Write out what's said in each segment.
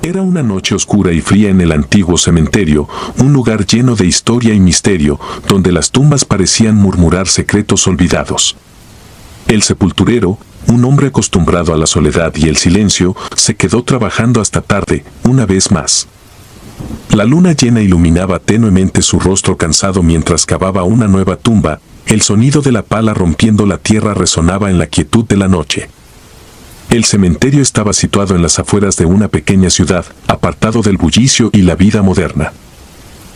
Era una noche oscura y fría en el antiguo cementerio, un lugar lleno de historia y misterio, donde las tumbas parecían murmurar secretos olvidados. El sepulturero, un hombre acostumbrado a la soledad y el silencio, se quedó trabajando hasta tarde, una vez más. La luna llena iluminaba tenuemente su rostro cansado mientras cavaba una nueva tumba. El sonido de la pala rompiendo la tierra resonaba en la quietud de la noche. El cementerio estaba situado en las afueras de una pequeña ciudad, apartado del bullicio y la vida moderna.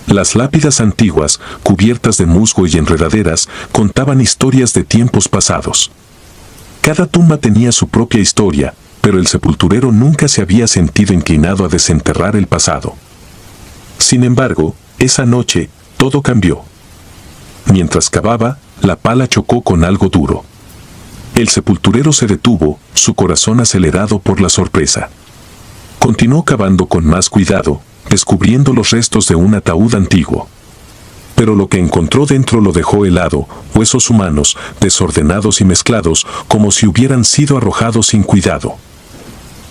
Las lápidas antiguas, cubiertas de musgo y enredaderas, contaban historias de tiempos pasados. Cada tumba tenía su propia historia, pero el sepulturero nunca se había sentido inclinado a desenterrar el pasado. Sin embargo, esa noche, todo cambió. Mientras cavaba, la pala chocó con algo duro. El sepulturero se detuvo, su corazón acelerado por la sorpresa. Continuó cavando con más cuidado, descubriendo los restos de un ataúd antiguo. Pero lo que encontró dentro lo dejó helado, huesos humanos, desordenados y mezclados, como si hubieran sido arrojados sin cuidado.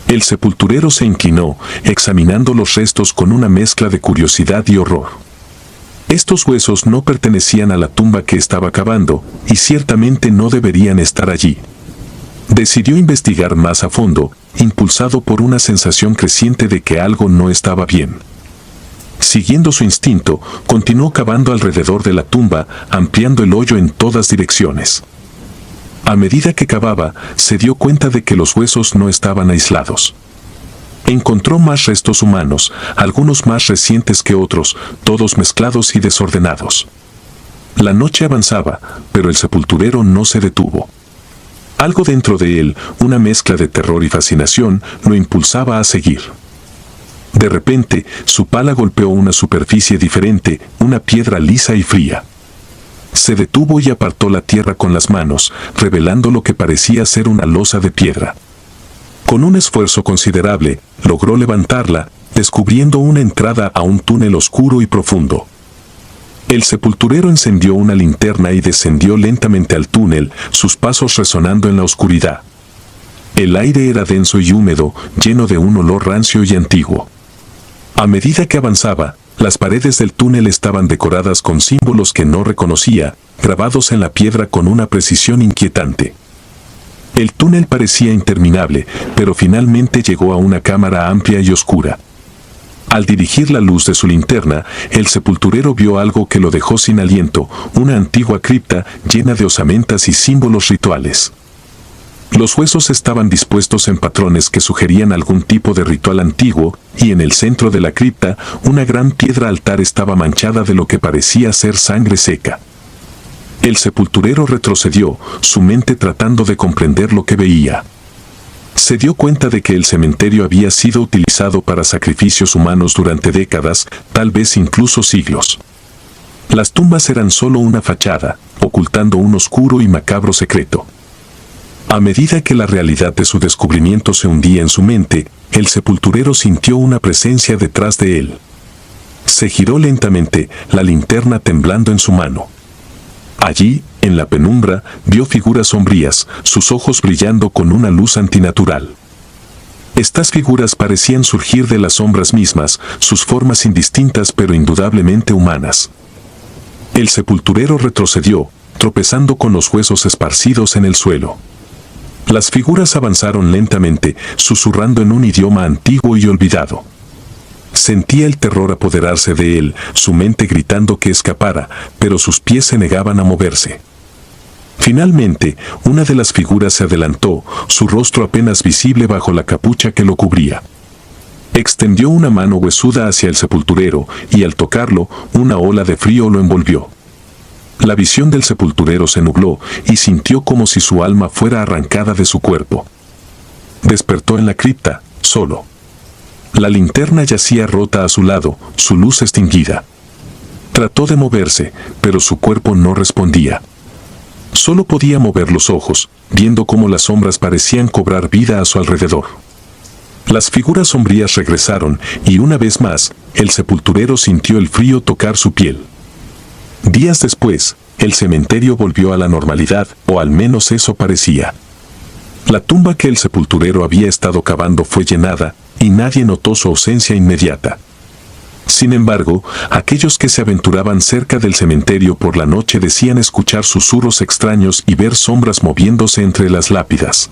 El sepulturero se inclinó, examinando los restos con una mezcla de curiosidad y horror. Estos huesos no pertenecían a la tumba que estaba cavando, y ciertamente no deberían estar allí. Decidió investigar más a fondo, impulsado por una sensación creciente de que algo no estaba bien. Siguiendo su instinto, continuó cavando alrededor de la tumba, ampliando el hoyo en todas direcciones. A medida que cavaba, se dio cuenta de que los huesos no estaban aislados. Encontró más restos humanos, algunos más recientes que otros, todos mezclados y desordenados. La noche avanzaba, pero el sepulturero no se detuvo. Algo dentro de él, una mezcla de terror y fascinación, lo impulsaba a seguir. De repente, su pala golpeó una superficie diferente, una piedra lisa y fría. Se detuvo y apartó la tierra con las manos, revelando lo que parecía ser una losa de piedra. Con un esfuerzo considerable, logró levantarla, descubriendo una entrada a un túnel oscuro y profundo. El sepulturero encendió una linterna y descendió lentamente al túnel, sus pasos resonando en la oscuridad. El aire era denso y húmedo, lleno de un olor rancio y antiguo. A medida que avanzaba, las paredes del túnel estaban decoradas con símbolos que no reconocía, grabados en la piedra con una precisión inquietante. El túnel parecía interminable, pero finalmente llegó a una cámara amplia y oscura. Al dirigir la luz de su linterna, el sepulturero vio algo que lo dejó sin aliento, una antigua cripta llena de osamentas y símbolos rituales. Los huesos estaban dispuestos en patrones que sugerían algún tipo de ritual antiguo, y en el centro de la cripta, una gran piedra altar estaba manchada de lo que parecía ser sangre seca. El sepulturero retrocedió, su mente tratando de comprender lo que veía. Se dio cuenta de que el cementerio había sido utilizado para sacrificios humanos durante décadas, tal vez incluso siglos. Las tumbas eran solo una fachada, ocultando un oscuro y macabro secreto. A medida que la realidad de su descubrimiento se hundía en su mente, el sepulturero sintió una presencia detrás de él. Se giró lentamente, la linterna temblando en su mano. Allí, en la penumbra, vio figuras sombrías, sus ojos brillando con una luz antinatural. Estas figuras parecían surgir de las sombras mismas, sus formas indistintas pero indudablemente humanas. El sepulturero retrocedió, tropezando con los huesos esparcidos en el suelo. Las figuras avanzaron lentamente, susurrando en un idioma antiguo y olvidado. Sentía el terror apoderarse de él, su mente gritando que escapara, pero sus pies se negaban a moverse. Finalmente, una de las figuras se adelantó, su rostro apenas visible bajo la capucha que lo cubría. Extendió una mano huesuda hacia el sepulturero, y al tocarlo, una ola de frío lo envolvió. La visión del sepulturero se nubló, y sintió como si su alma fuera arrancada de su cuerpo. Despertó en la cripta, solo. La linterna yacía rota a su lado, su luz extinguida. Trató de moverse, pero su cuerpo no respondía. Solo podía mover los ojos, viendo cómo las sombras parecían cobrar vida a su alrededor. Las figuras sombrías regresaron, y una vez más, el sepulturero sintió el frío tocar su piel. Días después, el cementerio volvió a la normalidad, o al menos eso parecía. La tumba que el sepulturero había estado cavando fue llenada, y nadie notó su ausencia inmediata. Sin embargo, aquellos que se aventuraban cerca del cementerio por la noche decían escuchar susurros extraños y ver sombras moviéndose entre las lápidas.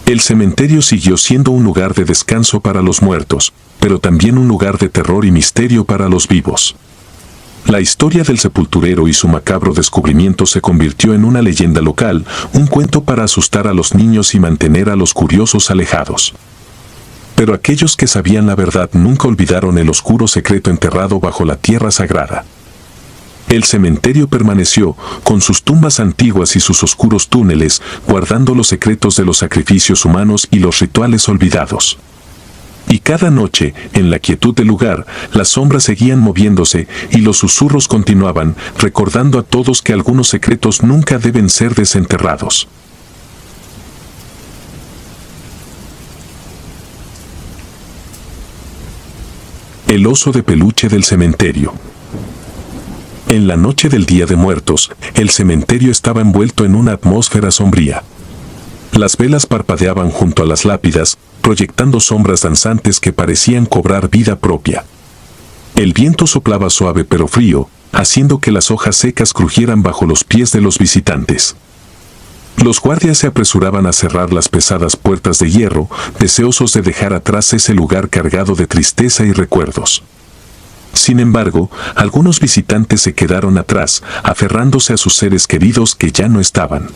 El cementerio siguió siendo un lugar de descanso para los muertos, pero también un lugar de terror y misterio para los vivos. La historia del sepulturero y su macabro descubrimiento se convirtió en una leyenda local, un cuento para asustar a los niños y mantener a los curiosos alejados. Pero aquellos que sabían la verdad nunca olvidaron el oscuro secreto enterrado bajo la tierra sagrada. El cementerio permaneció, con sus tumbas antiguas y sus oscuros túneles, guardando los secretos de los sacrificios humanos y los rituales olvidados. Y cada noche, en la quietud del lugar, las sombras seguían moviéndose y los susurros continuaban, recordando a todos que algunos secretos nunca deben ser desenterrados. El oso de peluche del cementerio. En la noche del Día de Muertos, el cementerio estaba envuelto en una atmósfera sombría. Las velas parpadeaban junto a las lápidas, proyectando sombras danzantes que parecían cobrar vida propia. El viento soplaba suave pero frío, haciendo que las hojas secas crujieran bajo los pies de los visitantes. Los guardias se apresuraban a cerrar las pesadas puertas de hierro, deseosos de dejar atrás ese lugar cargado de tristeza y recuerdos. Sin embargo, algunos visitantes se quedaron atrás, aferrándose a sus seres queridos que ya no estaban.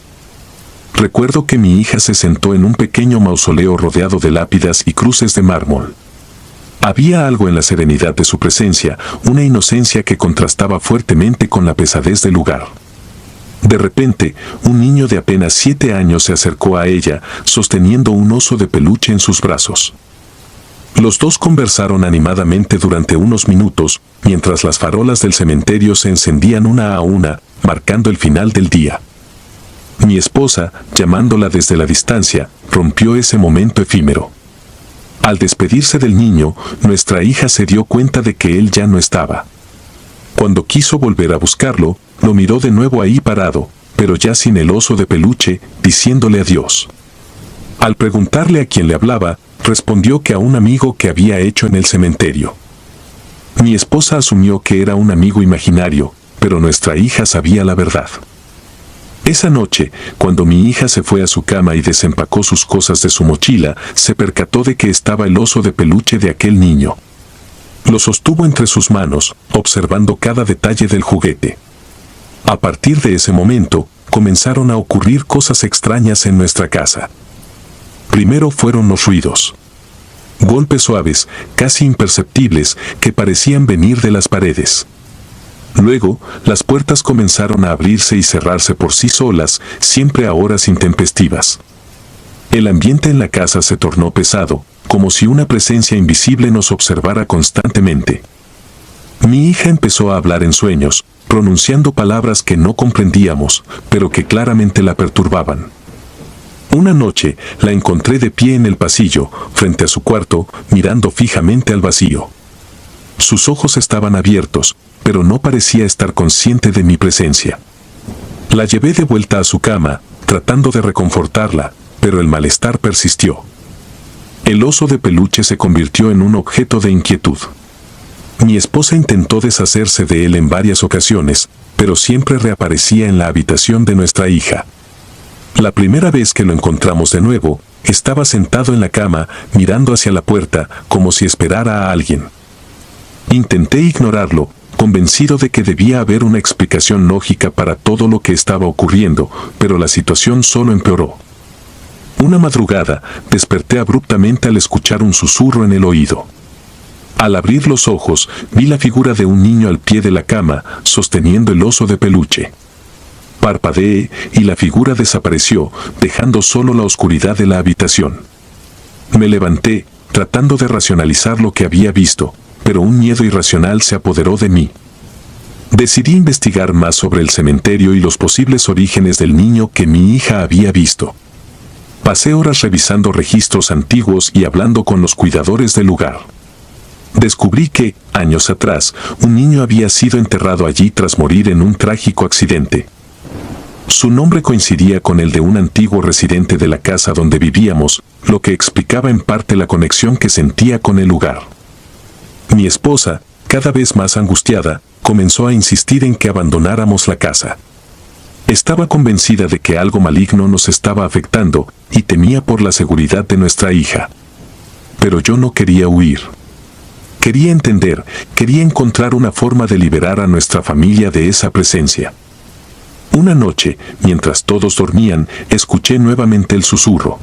Recuerdo que mi hija se sentó en un pequeño mausoleo rodeado de lápidas y cruces de mármol. Había algo en la serenidad de su presencia, una inocencia que contrastaba fuertemente con la pesadez del lugar. De repente, un niño de apenas 7 años se acercó a ella, sosteniendo un oso de peluche en sus brazos. Los dos conversaron animadamente durante unos minutos, mientras las farolas del cementerio se encendían una a una, marcando el final del día. Mi esposa, llamándola desde la distancia, rompió ese momento efímero. Al despedirse del niño, nuestra hija se dio cuenta de que él ya no estaba. Cuando quiso volver a buscarlo, lo miró de nuevo ahí parado, pero ya sin el oso de peluche, diciéndole adiós. Al preguntarle a quién le hablaba, respondió que a un amigo que había hecho en el cementerio. Mi esposa asumió que era un amigo imaginario, pero nuestra hija sabía la verdad. Esa noche, cuando mi hija se fue a su cama y desempacó sus cosas de su mochila, se percató de que estaba el oso de peluche de aquel niño. Lo sostuvo entre sus manos, observando cada detalle del juguete. A partir de ese momento, comenzaron a ocurrir cosas extrañas en nuestra casa. Primero fueron los ruidos. Golpes suaves, casi imperceptibles, que parecían venir de las paredes. Luego, las puertas comenzaron a abrirse y cerrarse por sí solas, siempre a horas intempestivas. El ambiente en la casa se tornó pesado, como si una presencia invisible nos observara constantemente. Mi hija empezó a hablar en sueños, pronunciando palabras que no comprendíamos, pero que claramente la perturbaban. Una noche, la encontré de pie en el pasillo, frente a su cuarto, mirando fijamente al vacío. Sus ojos estaban abiertos, pero no parecía estar consciente de mi presencia. La llevé de vuelta a su cama, tratando de reconfortarla, pero el malestar persistió. El oso de peluche se convirtió en un objeto de inquietud. Mi esposa intentó deshacerse de él en varias ocasiones, pero siempre reaparecía en la habitación de nuestra hija. La primera vez que lo encontramos de nuevo, estaba sentado en la cama, mirando hacia la puerta, como si esperara a alguien. Intenté ignorarlo, convencido de que debía haber una explicación lógica para todo lo que estaba ocurriendo, pero la situación solo empeoró. Una madrugada, desperté abruptamente al escuchar un susurro en el oído. Al abrir los ojos, vi la figura de un niño al pie de la cama, sosteniendo el oso de peluche. Parpadeé y la figura desapareció, dejando solo la oscuridad de la habitación. Me levanté, tratando de racionalizar lo que había visto, pero un miedo irracional se apoderó de mí. Decidí investigar más sobre el cementerio y los posibles orígenes del niño que mi hija había visto. Pasé horas revisando registros antiguos y hablando con los cuidadores del lugar. Descubrí que, años atrás, un niño había sido enterrado allí tras morir en un trágico accidente. Su nombre coincidía con el de un antiguo residente de la casa donde vivíamos, lo que explicaba en parte la conexión que sentía con el lugar. Mi esposa, cada vez más angustiada, comenzó a insistir en que abandonáramos la casa. Estaba convencida de que algo maligno nos estaba afectando y temía por la seguridad de nuestra hija. Pero yo no quería huir. Quería entender, quería encontrar una forma de liberar a nuestra familia de esa presencia. Una noche, mientras todos dormían, escuché nuevamente el susurro.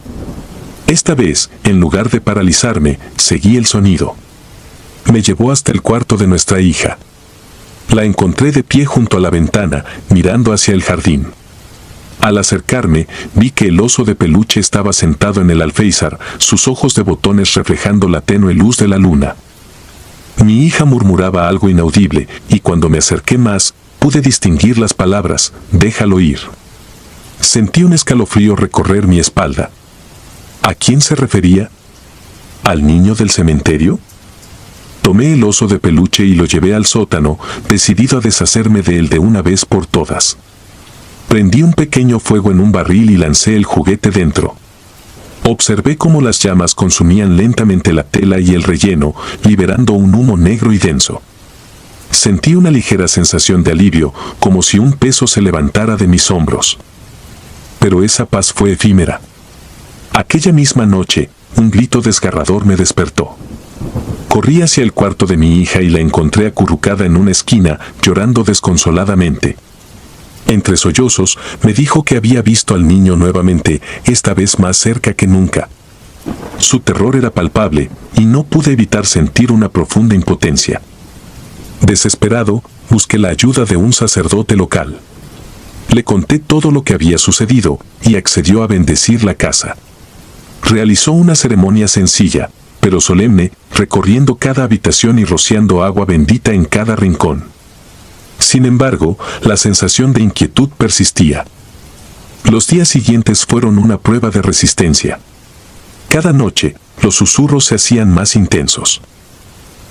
Esta vez, en lugar de paralizarme, seguí el sonido. Me llevó hasta el cuarto de nuestra hija. La encontré de pie junto a la ventana, mirando hacia el jardín. Al acercarme, vi que el oso de peluche estaba sentado en el alféizar, sus ojos de botones reflejando la tenue luz de la luna. Mi hija murmuraba algo inaudible, y cuando me acerqué más, pude distinguir las palabras, «déjalo ir». Sentí un escalofrío recorrer mi espalda. ¿A quién se refería? ¿Al niño del cementerio? Tomé el oso de peluche y lo llevé al sótano, decidido a deshacerme de él de una vez por todas. Prendí un pequeño fuego en un barril y lancé el juguete dentro. Observé cómo las llamas consumían lentamente la tela y el relleno, liberando un humo negro y denso. Sentí una ligera sensación de alivio, como si un peso se levantara de mis hombros. Pero esa paz fue efímera. Aquella misma noche, un grito desgarrador me despertó. Corrí hacia el cuarto de mi hija y la encontré acurrucada en una esquina, llorando desconsoladamente. Entre sollozos, me dijo que había visto al niño nuevamente, esta vez más cerca que nunca. Su terror era palpable, y no pude evitar sentir una profunda impotencia. Desesperado, busqué la ayuda de un sacerdote local. Le conté todo lo que había sucedido, y accedió a bendecir la casa. Realizó una ceremonia sencilla, pero solemne, recorriendo cada habitación y rociando agua bendita en cada rincón. Sin embargo, la sensación de inquietud persistía. Los días siguientes fueron una prueba de resistencia. Cada noche, los susurros se hacían más intensos.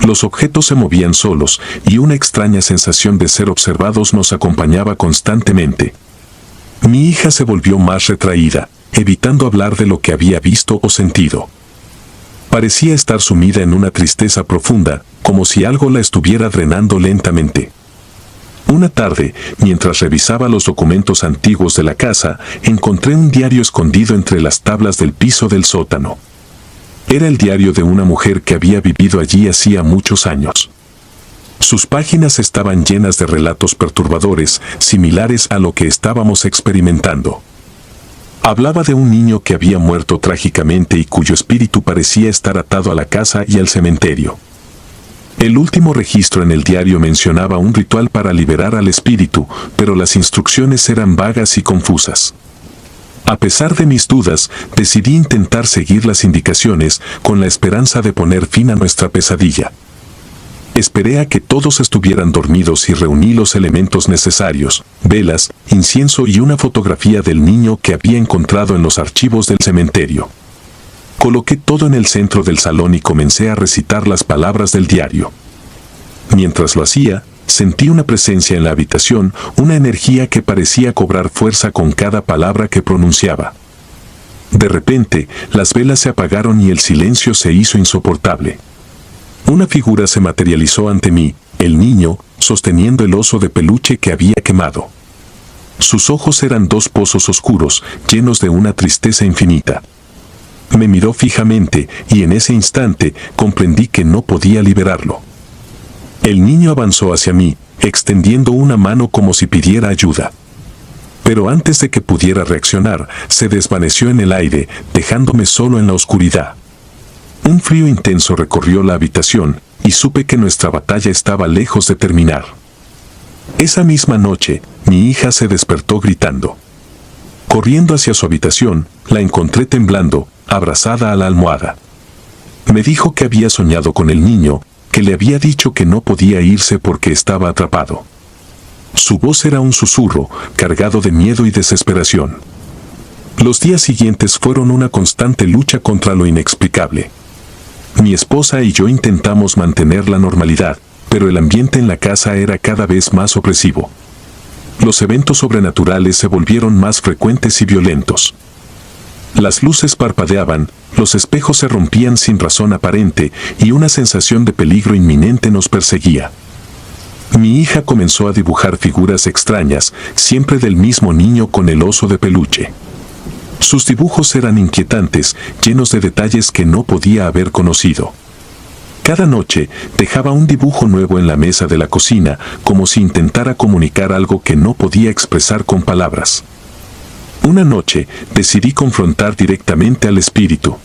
Los objetos se movían solos, y una extraña sensación de ser observados nos acompañaba constantemente. Mi hija se volvió más retraída, evitando hablar de lo que había visto o sentido. Parecía estar sumida en una tristeza profunda, como si algo la estuviera drenando lentamente. Una tarde, mientras revisaba los documentos antiguos de la casa, encontré un diario escondido entre las tablas del piso del sótano. Era el diario de una mujer que había vivido allí hacía muchos años. Sus páginas estaban llenas de relatos perturbadores, similares a lo que estábamos experimentando. Hablaba de un niño que había muerto trágicamente y cuyo espíritu parecía estar atado a la casa y al cementerio. El último registro en el diario mencionaba un ritual para liberar al espíritu, pero las instrucciones eran vagas y confusas. A pesar de mis dudas, decidí intentar seguir las indicaciones con la esperanza de poner fin a nuestra pesadilla. Esperé a que todos estuvieran dormidos y reuní los elementos necesarios, velas, incienso y una fotografía del niño que había encontrado en los archivos del cementerio. Coloqué todo en el centro del salón y comencé a recitar las palabras del diario. Mientras lo hacía, sentí una presencia en la habitación, una energía que parecía cobrar fuerza con cada palabra que pronunciaba. De repente, las velas se apagaron y el silencio se hizo insoportable. Una figura se materializó ante mí, el niño, sosteniendo el oso de peluche que había quemado. Sus ojos eran dos pozos oscuros, llenos de una tristeza infinita. Me miró fijamente, y en ese instante comprendí que no podía liberarlo. El niño avanzó hacia mí, extendiendo una mano como si pidiera ayuda. Pero antes de que pudiera reaccionar, se desvaneció en el aire, dejándome solo en la oscuridad. Un frío intenso recorrió la habitación, y supe que nuestra batalla estaba lejos de terminar. Esa misma noche, mi hija se despertó gritando. Corriendo hacia su habitación, la encontré temblando, abrazada a la almohada. Me dijo que había soñado con el niño, que le había dicho que no podía irse porque estaba atrapado. Su voz era un susurro, cargado de miedo y desesperación. Los días siguientes fueron una constante lucha contra lo inexplicable. Mi esposa y yo intentamos mantener la normalidad, pero el ambiente en la casa era cada vez más opresivo. Los eventos sobrenaturales se volvieron más frecuentes y violentos. Las luces parpadeaban, los espejos se rompían sin razón aparente y una sensación de peligro inminente nos perseguía. Mi hija comenzó a dibujar figuras extrañas, siempre del mismo niño con el oso de peluche. Sus dibujos eran inquietantes, llenos de detalles que no podía haber conocido. Cada noche dejaba un dibujo nuevo en la mesa de la cocina, como si intentara comunicar algo que no podía expresar con palabras. Una noche decidí confrontar directamente al espíritu.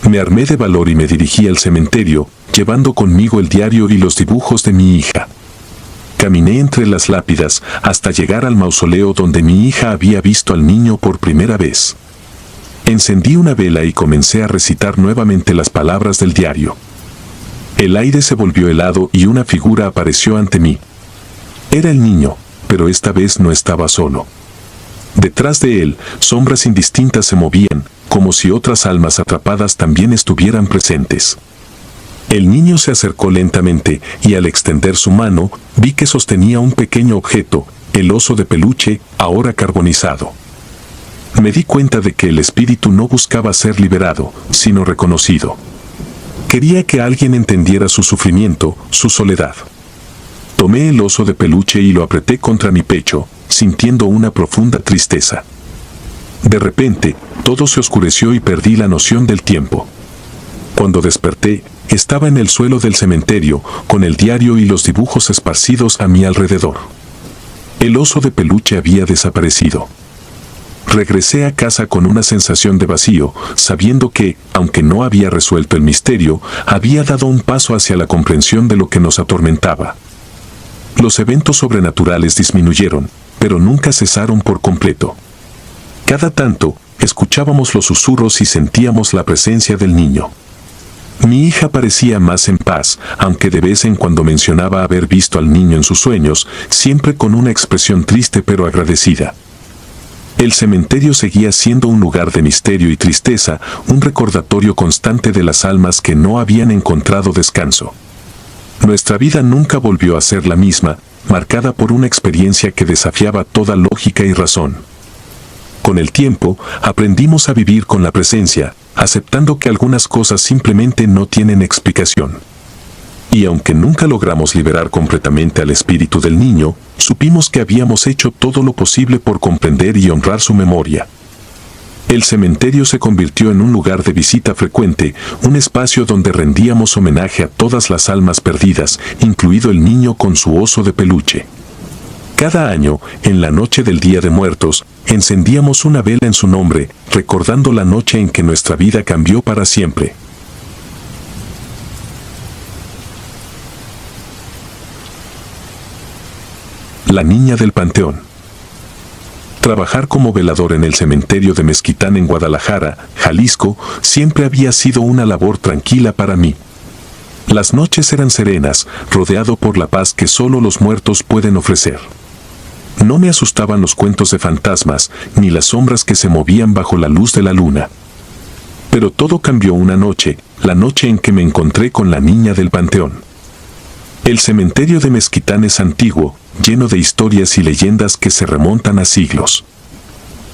Me armé de valor y me dirigí al cementerio, llevando conmigo el diario y los dibujos de mi hija. Caminé entre las lápidas hasta llegar al mausoleo donde mi hija había visto al niño por primera vez. Encendí una vela y comencé a recitar nuevamente las palabras del diario. El aire se volvió helado y una figura apareció ante mí. Era el niño, pero esta vez no estaba solo. Detrás de él, sombras indistintas se movían, como si otras almas atrapadas también estuvieran presentes. El niño se acercó lentamente y al extender su mano, vi que sostenía un pequeño objeto, el oso de peluche, ahora carbonizado. Me di cuenta de que el espíritu no buscaba ser liberado, sino reconocido. Quería que alguien entendiera su sufrimiento, su soledad. Tomé el oso de peluche y lo apreté contra mi pecho, sintiendo una profunda tristeza. De repente, todo se oscureció y perdí la noción del tiempo. Cuando desperté, estaba en el suelo del cementerio, con el diario y los dibujos esparcidos a mi alrededor. El oso de peluche había desaparecido. Regresé a casa con una sensación de vacío, sabiendo que, aunque no había resuelto el misterio, había dado un paso hacia la comprensión de lo que nos atormentaba. Los eventos sobrenaturales disminuyeron, pero nunca cesaron por completo. Cada tanto, escuchábamos los susurros y sentíamos la presencia del niño. Mi hija parecía más en paz, aunque de vez en cuando mencionaba haber visto al niño en sus sueños, siempre con una expresión triste pero agradecida. El cementerio seguía siendo un lugar de misterio y tristeza, un recordatorio constante de las almas que no habían encontrado descanso. Nuestra vida nunca volvió a ser la misma, marcada por una experiencia que desafiaba toda lógica y razón. Con el tiempo, aprendimos a vivir con la presencia, aceptando que algunas cosas simplemente no tienen explicación. Y aunque nunca logramos liberar completamente al espíritu del niño, supimos que habíamos hecho todo lo posible por comprender y honrar su memoria. El cementerio se convirtió en un lugar de visita frecuente, un espacio donde rendíamos homenaje a todas las almas perdidas, incluido el niño con su oso de peluche. Cada año, en la noche del Día de Muertos, encendíamos una vela en su nombre, recordando la noche en que nuestra vida cambió para siempre. La niña del panteón. Trabajar como velador en el cementerio de Mezquitán en Guadalajara, Jalisco, siempre había sido una labor tranquila para mí. Las noches eran serenas, rodeado por la paz que solo los muertos pueden ofrecer. No me asustaban los cuentos de fantasmas, ni las sombras que se movían bajo la luz de la luna. Pero todo cambió una noche, la noche en que me encontré con la niña del panteón. El cementerio de Mezquitán es antiguo, lleno de historias y leyendas que se remontan a siglos.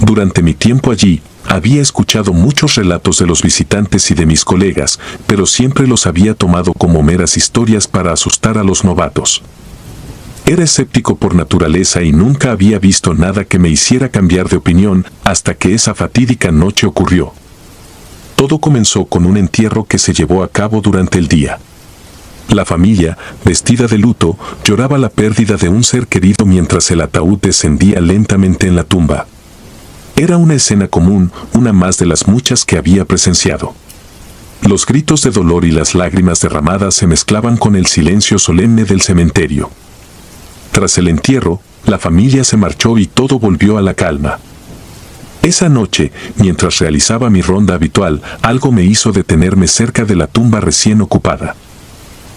Durante mi tiempo allí, había escuchado muchos relatos de los visitantes y de mis colegas, pero siempre los había tomado como meras historias para asustar a los novatos. Era escéptico por naturaleza y nunca había visto nada que me hiciera cambiar de opinión hasta que esa fatídica noche ocurrió. Todo comenzó con un entierro que se llevó a cabo durante el día. La familia, vestida de luto, lloraba la pérdida de un ser querido mientras el ataúd descendía lentamente en la tumba. Era una escena común, una más de las muchas que había presenciado. Los gritos de dolor y las lágrimas derramadas se mezclaban con el silencio solemne del cementerio. Tras el entierro, la familia se marchó y todo volvió a la calma. Esa noche, mientras realizaba mi ronda habitual, algo me hizo detenerme cerca de la tumba recién ocupada.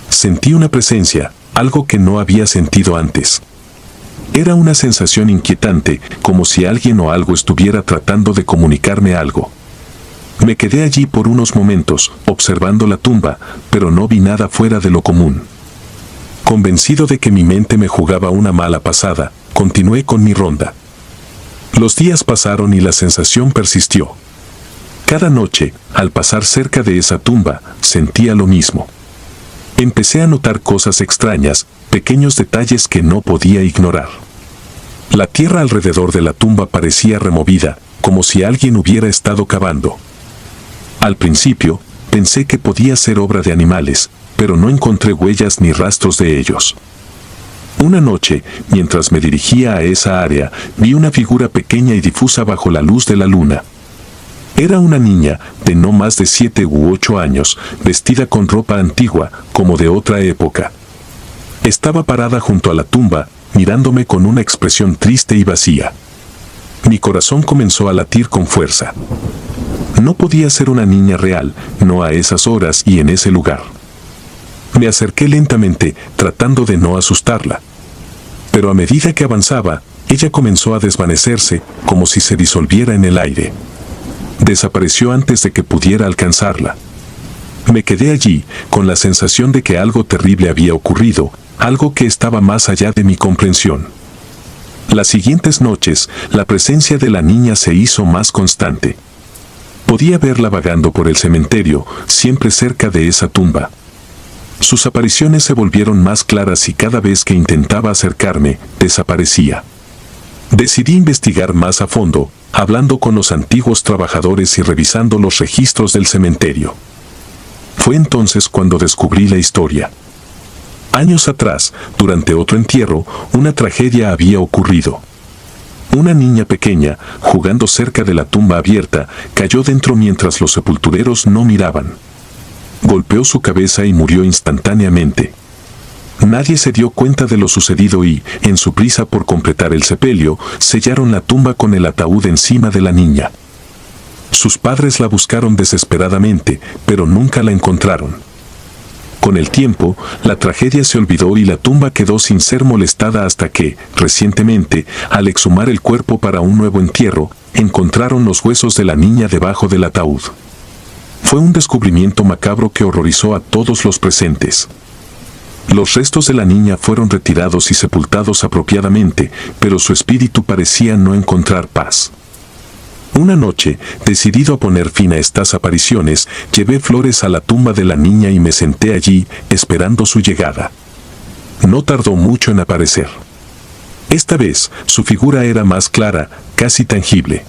Sentí una presencia, algo que no había sentido antes. Era una sensación inquietante, como si alguien o algo estuviera tratando de comunicarme algo. Me quedé allí por unos momentos, observando la tumba, pero no vi nada fuera de lo común. Convencido de que mi mente me jugaba una mala pasada, continué con mi ronda. Los días pasaron y la sensación persistió. Cada noche, al pasar cerca de esa tumba, sentía lo mismo. Empecé a notar cosas extrañas, pequeños detalles que no podía ignorar. La tierra alrededor de la tumba parecía removida, como si alguien hubiera estado cavando. Al principio, pensé que podía ser obra de animales, pero no encontré huellas ni rastros de ellos. Una noche, mientras me dirigía a esa área, vi una figura pequeña y difusa bajo la luz de la luna. Era una niña, de no más de 7 u 8 años, vestida con ropa antigua, como de otra época. Estaba parada junto a la tumba, mirándome con una expresión triste y vacía. Mi corazón comenzó a latir con fuerza. No podía ser una niña real, no a esas horas y en ese lugar. Me acerqué lentamente, tratando de no asustarla. Pero a medida que avanzaba, ella comenzó a desvanecerse, como si se disolviera en el aire. Desapareció antes de que pudiera alcanzarla. Me quedé allí, con la sensación de que algo terrible había ocurrido, algo que estaba más allá de mi comprensión. Las siguientes noches, la presencia de la niña se hizo más constante. Podía verla vagando por el cementerio, siempre cerca de esa tumba. Sus apariciones se volvieron más claras y cada vez que intentaba acercarme, desaparecía. Decidí investigar más a fondo, hablando con los antiguos trabajadores y revisando los registros del cementerio. Fue entonces cuando descubrí la historia. Años atrás, durante otro entierro, una tragedia había ocurrido. Una niña pequeña, jugando cerca de la tumba abierta, cayó dentro mientras los sepultureros no miraban. Golpeó su cabeza y murió instantáneamente. Nadie se dio cuenta de lo sucedido y, en su prisa por completar el sepelio, sellaron la tumba con el ataúd encima de la niña. Sus padres la buscaron desesperadamente, pero nunca la encontraron. Con el tiempo, la tragedia se olvidó y la tumba quedó sin ser molestada hasta que, recientemente, al exhumar el cuerpo para un nuevo entierro, encontraron los huesos de la niña debajo del ataúd. Fue un descubrimiento macabro que horrorizó a todos los presentes. Los restos de la niña fueron retirados y sepultados apropiadamente, pero su espíritu parecía no encontrar paz. Una noche, decidido a poner fin a estas apariciones, llevé flores a la tumba de la niña y me senté allí, esperando su llegada. No tardó mucho en aparecer. Esta vez, su figura era más clara, casi tangible.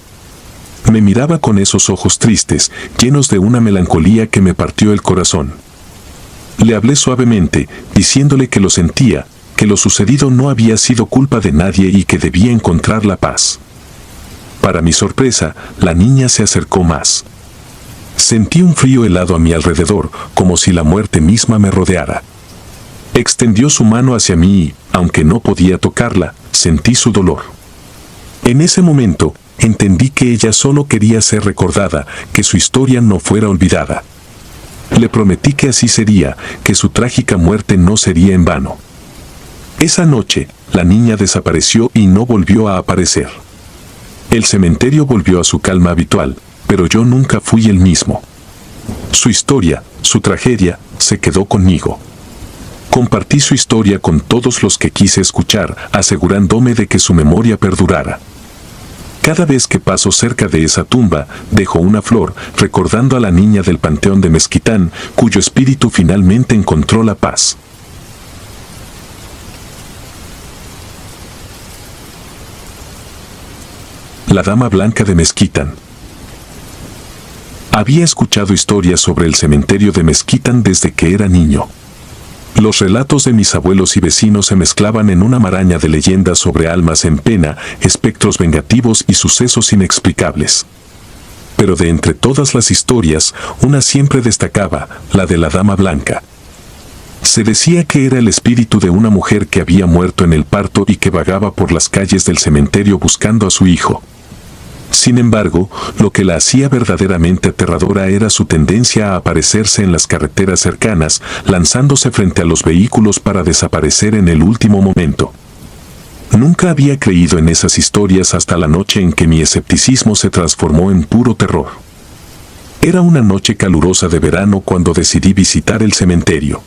Me miraba con esos ojos tristes, llenos de una melancolía que me partió el corazón. Le hablé suavemente, diciéndole que lo sentía, que lo sucedido no había sido culpa de nadie y que debía encontrar la paz. Para mi sorpresa, la niña se acercó más. Sentí un frío helado a mi alrededor, como si la muerte misma me rodeara. Extendió su mano hacia mí y, aunque no podía tocarla, sentí su dolor. En ese momento, entendí que ella solo quería ser recordada, que su historia no fuera olvidada. Le prometí que así sería, que su trágica muerte no sería en vano. Esa noche, la niña desapareció y no volvió a aparecer. El cementerio volvió a su calma habitual, pero yo nunca fui el mismo. Su historia, su tragedia, se quedó conmigo. Compartí su historia con todos los que quise escuchar, asegurándome de que su memoria perdurara. Cada vez que paso cerca de esa tumba, dejo una flor, recordando a la niña del panteón de Mezquitán, cuyo espíritu finalmente encontró la paz. La Dama Blanca de Mezquitán. Había escuchado historias sobre el cementerio de Mezquitán desde que era niño. Los relatos de mis abuelos y vecinos se mezclaban en una maraña de leyendas sobre almas en pena, espectros vengativos y sucesos inexplicables. Pero de entre todas las historias, una siempre destacaba, la de la Dama Blanca. Se decía que era el espíritu de una mujer que había muerto en el parto y que vagaba por las calles del cementerio buscando a su hijo. Sin embargo, lo que la hacía verdaderamente aterradora era su tendencia a aparecerse en las carreteras cercanas, lanzándose frente a los vehículos para desaparecer en el último momento. Nunca había creído en esas historias hasta la noche en que mi escepticismo se transformó en puro terror. Era una noche calurosa de verano cuando decidí visitar el cementerio.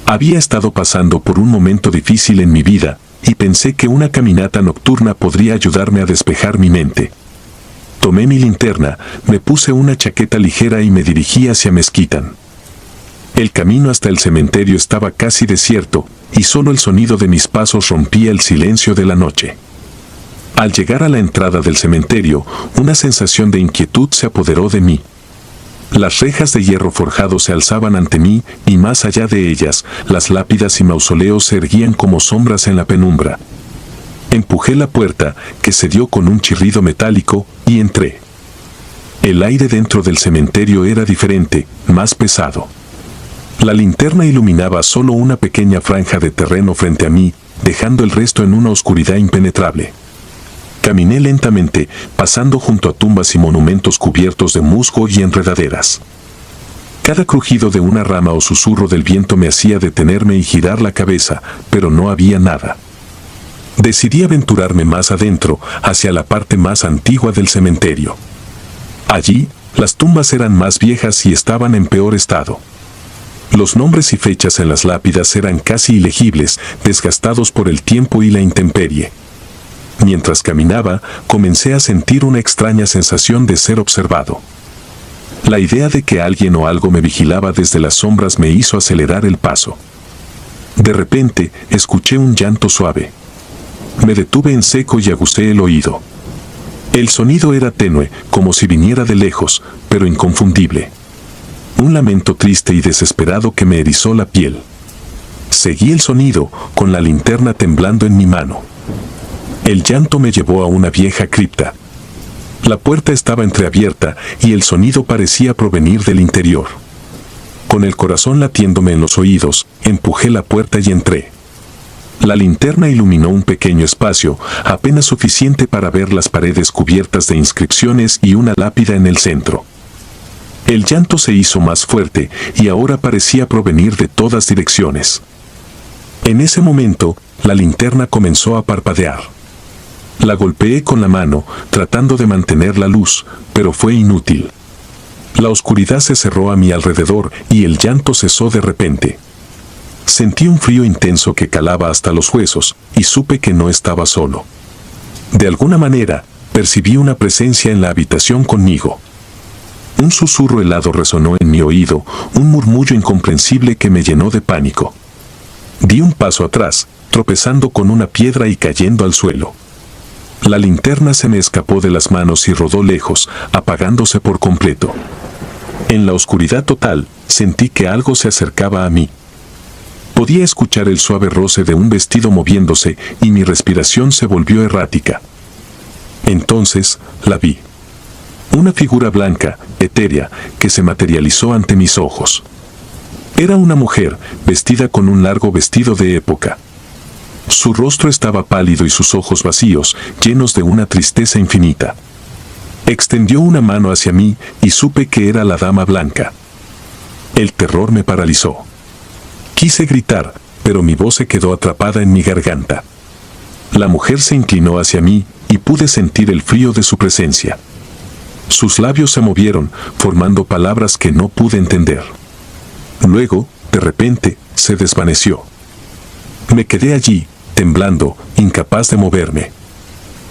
Había estado pasando por un momento difícil en mi vida, y pensé que una caminata nocturna podría ayudarme a despejar mi mente. Tomé mi linterna, me puse una chaqueta ligera y me dirigí hacia Mezquitan. El camino hasta el cementerio estaba casi desierto, y solo el sonido de mis pasos rompía el silencio de la noche. Al llegar a la entrada del cementerio, una sensación de inquietud se apoderó de mí. Las rejas de hierro forjado se alzaban ante mí, y más allá de ellas, las lápidas y mausoleos se erguían como sombras en la penumbra. Empujé la puerta, que cedió con un chirrido metálico, y entré. El aire dentro del cementerio era diferente, más pesado. La linterna iluminaba solo una pequeña franja de terreno frente a mí, dejando el resto en una oscuridad impenetrable. Caminé lentamente, pasando junto a tumbas y monumentos cubiertos de musgo y enredaderas. Cada crujido de una rama o susurro del viento me hacía detenerme y girar la cabeza, pero no había nada. Decidí aventurarme más adentro, hacia la parte más antigua del cementerio. Allí, las tumbas eran más viejas y estaban en peor estado. Los nombres y fechas en las lápidas eran casi ilegibles, desgastados por el tiempo y la intemperie. Mientras caminaba, comencé a sentir una extraña sensación de ser observado. La idea de que alguien o algo me vigilaba desde las sombras me hizo acelerar el paso. De repente, escuché un llanto suave. Me detuve en seco y aguzé el oído. El sonido era tenue, como si viniera de lejos, pero inconfundible. Un lamento triste y desesperado que me erizó la piel. Seguí el sonido, con la linterna temblando en mi mano. El llanto me llevó a una vieja cripta. La puerta estaba entreabierta y el sonido parecía provenir del interior. Con el corazón latiéndome en los oídos, empujé la puerta y entré. La linterna iluminó un pequeño espacio, apenas suficiente para ver las paredes cubiertas de inscripciones y una lápida en el centro. El llanto se hizo más fuerte y ahora parecía provenir de todas direcciones. En ese momento, la linterna comenzó a parpadear. La golpeé con la mano, tratando de mantener la luz, pero fue inútil. La oscuridad se cerró a mi alrededor y el llanto cesó de repente. Sentí un frío intenso que calaba hasta los huesos, y supe que no estaba solo. De alguna manera, percibí una presencia en la habitación conmigo. Un susurro helado resonó en mi oído, un murmullo incomprensible que me llenó de pánico. Di un paso atrás, tropezando con una piedra y cayendo al suelo. La linterna se me escapó de las manos y rodó lejos, apagándose por completo. En la oscuridad total, sentí que algo se acercaba a mí. Podía escuchar el suave roce de un vestido moviéndose y mi respiración se volvió errática. Entonces, la vi. Una figura blanca, etérea, que se materializó ante mis ojos. Era una mujer, vestida con un largo vestido de época. Su rostro estaba pálido y sus ojos vacíos, llenos de una tristeza infinita. Extendió una mano hacia mí y supe que era la Dama Blanca. El terror me paralizó. Quise gritar, pero mi voz se quedó atrapada en mi garganta. La mujer se inclinó hacia mí y pude sentir el frío de su presencia. Sus labios se movieron, formando palabras que no pude entender. Luego, de repente, se desvaneció. Me quedé allí, temblando, incapaz de moverme.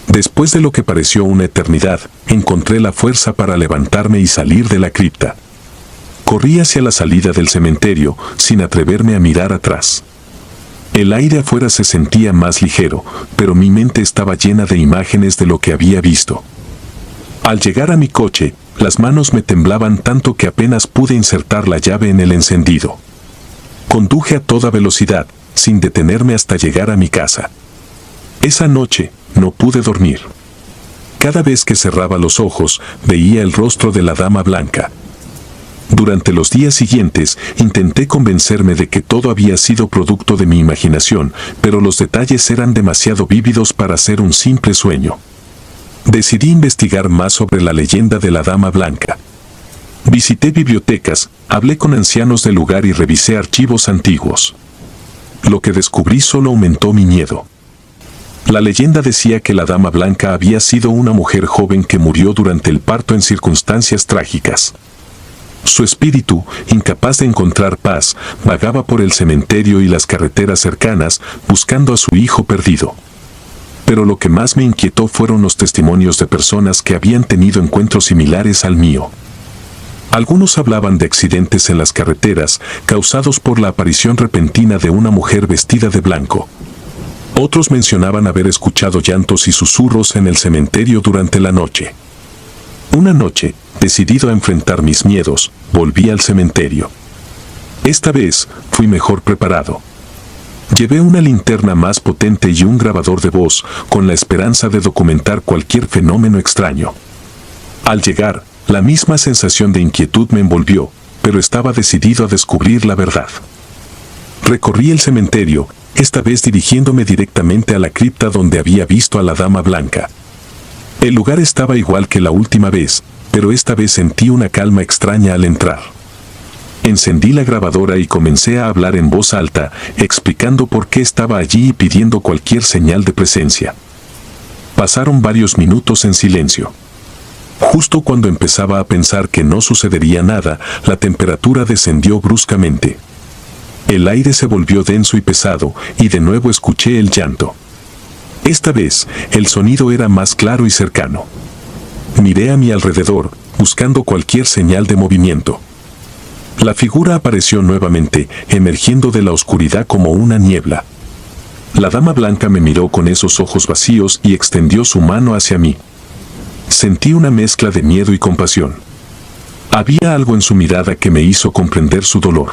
Después de lo que pareció una eternidad, encontré la fuerza para levantarme y salir de la cripta. Corrí hacia la salida del cementerio, sin atreverme a mirar atrás. El aire afuera se sentía más ligero, pero mi mente estaba llena de imágenes de lo que había visto. Al llegar a mi coche, las manos me temblaban tanto que apenas pude insertar la llave en el encendido. Conduje a toda velocidad, sin detenerme hasta llegar a mi casa. Esa noche, no pude dormir. Cada vez que cerraba los ojos, veía el rostro de la Dama Blanca. Durante los días siguientes, intenté convencerme de que todo había sido producto de mi imaginación, pero los detalles eran demasiado vívidos para ser un simple sueño. Decidí investigar más sobre la leyenda de la Dama Blanca. Visité bibliotecas, hablé con ancianos del lugar y revisé archivos antiguos. Lo que descubrí solo aumentó mi miedo. La leyenda decía que la Dama Blanca había sido una mujer joven que murió durante el parto en circunstancias trágicas. Su espíritu, incapaz de encontrar paz, vagaba por el cementerio y las carreteras cercanas, buscando a su hijo perdido. Pero lo que más me inquietó fueron los testimonios de personas que habían tenido encuentros similares al mío. Algunos hablaban de accidentes en las carreteras causados por la aparición repentina de una mujer vestida de blanco. Otros mencionaban haber escuchado llantos y susurros en el cementerio durante la noche. Una noche, decidido a enfrentar mis miedos, volví al cementerio. Esta vez, fui mejor preparado. Llevé una linterna más potente y un grabador de voz, con la esperanza de documentar cualquier fenómeno extraño. Al llegar, la misma sensación de inquietud me envolvió, pero estaba decidido a descubrir la verdad. Recorrí el cementerio, esta vez dirigiéndome directamente a la cripta donde había visto a la Dama Blanca. El lugar estaba igual que la última vez, pero esta vez sentí una calma extraña al entrar. Encendí la grabadora y comencé a hablar en voz alta, explicando por qué estaba allí y pidiendo cualquier señal de presencia. Pasaron varios minutos en silencio. Justo cuando empezaba a pensar que no sucedería nada, la temperatura descendió bruscamente. El aire se volvió denso y pesado, y de nuevo escuché el llanto. Esta vez, el sonido era más claro y cercano. Miré a mi alrededor, buscando cualquier señal de movimiento. La figura apareció nuevamente, emergiendo de la oscuridad como una niebla. La Dama Blanca me miró con esos ojos vacíos y extendió su mano hacia mí. Sentí una mezcla de miedo y compasión. Había algo en su mirada que me hizo comprender su dolor.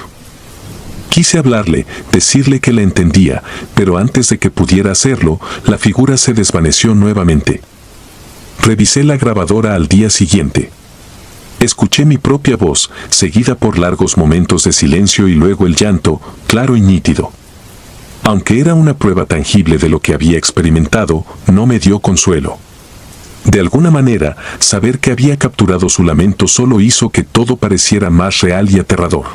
Quise hablarle, decirle que la entendía, pero antes de que pudiera hacerlo, la figura se desvaneció nuevamente. Revisé la grabadora al día siguiente. Escuché mi propia voz, seguida por largos momentos de silencio y luego el llanto, claro y nítido. Aunque era una prueba tangible de lo que había experimentado, no me dio consuelo. De alguna manera, saber que había capturado su lamento solo hizo que todo pareciera más real y aterrador.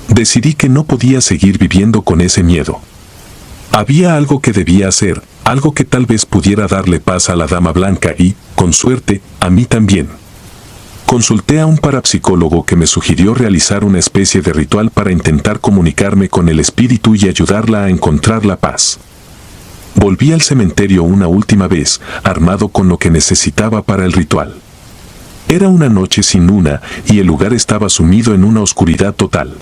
Decidí que no podía seguir viviendo con ese miedo. Había algo que debía hacer, algo que tal vez pudiera darle paz a la Dama Blanca y, con suerte, a mí también. Consulté a un parapsicólogo que me sugirió realizar una especie de ritual para intentar comunicarme con el espíritu y ayudarla a encontrar la paz. Volví al cementerio una última vez, armado con lo que necesitaba para el ritual. Era una noche sin luna y el lugar estaba sumido en una oscuridad total.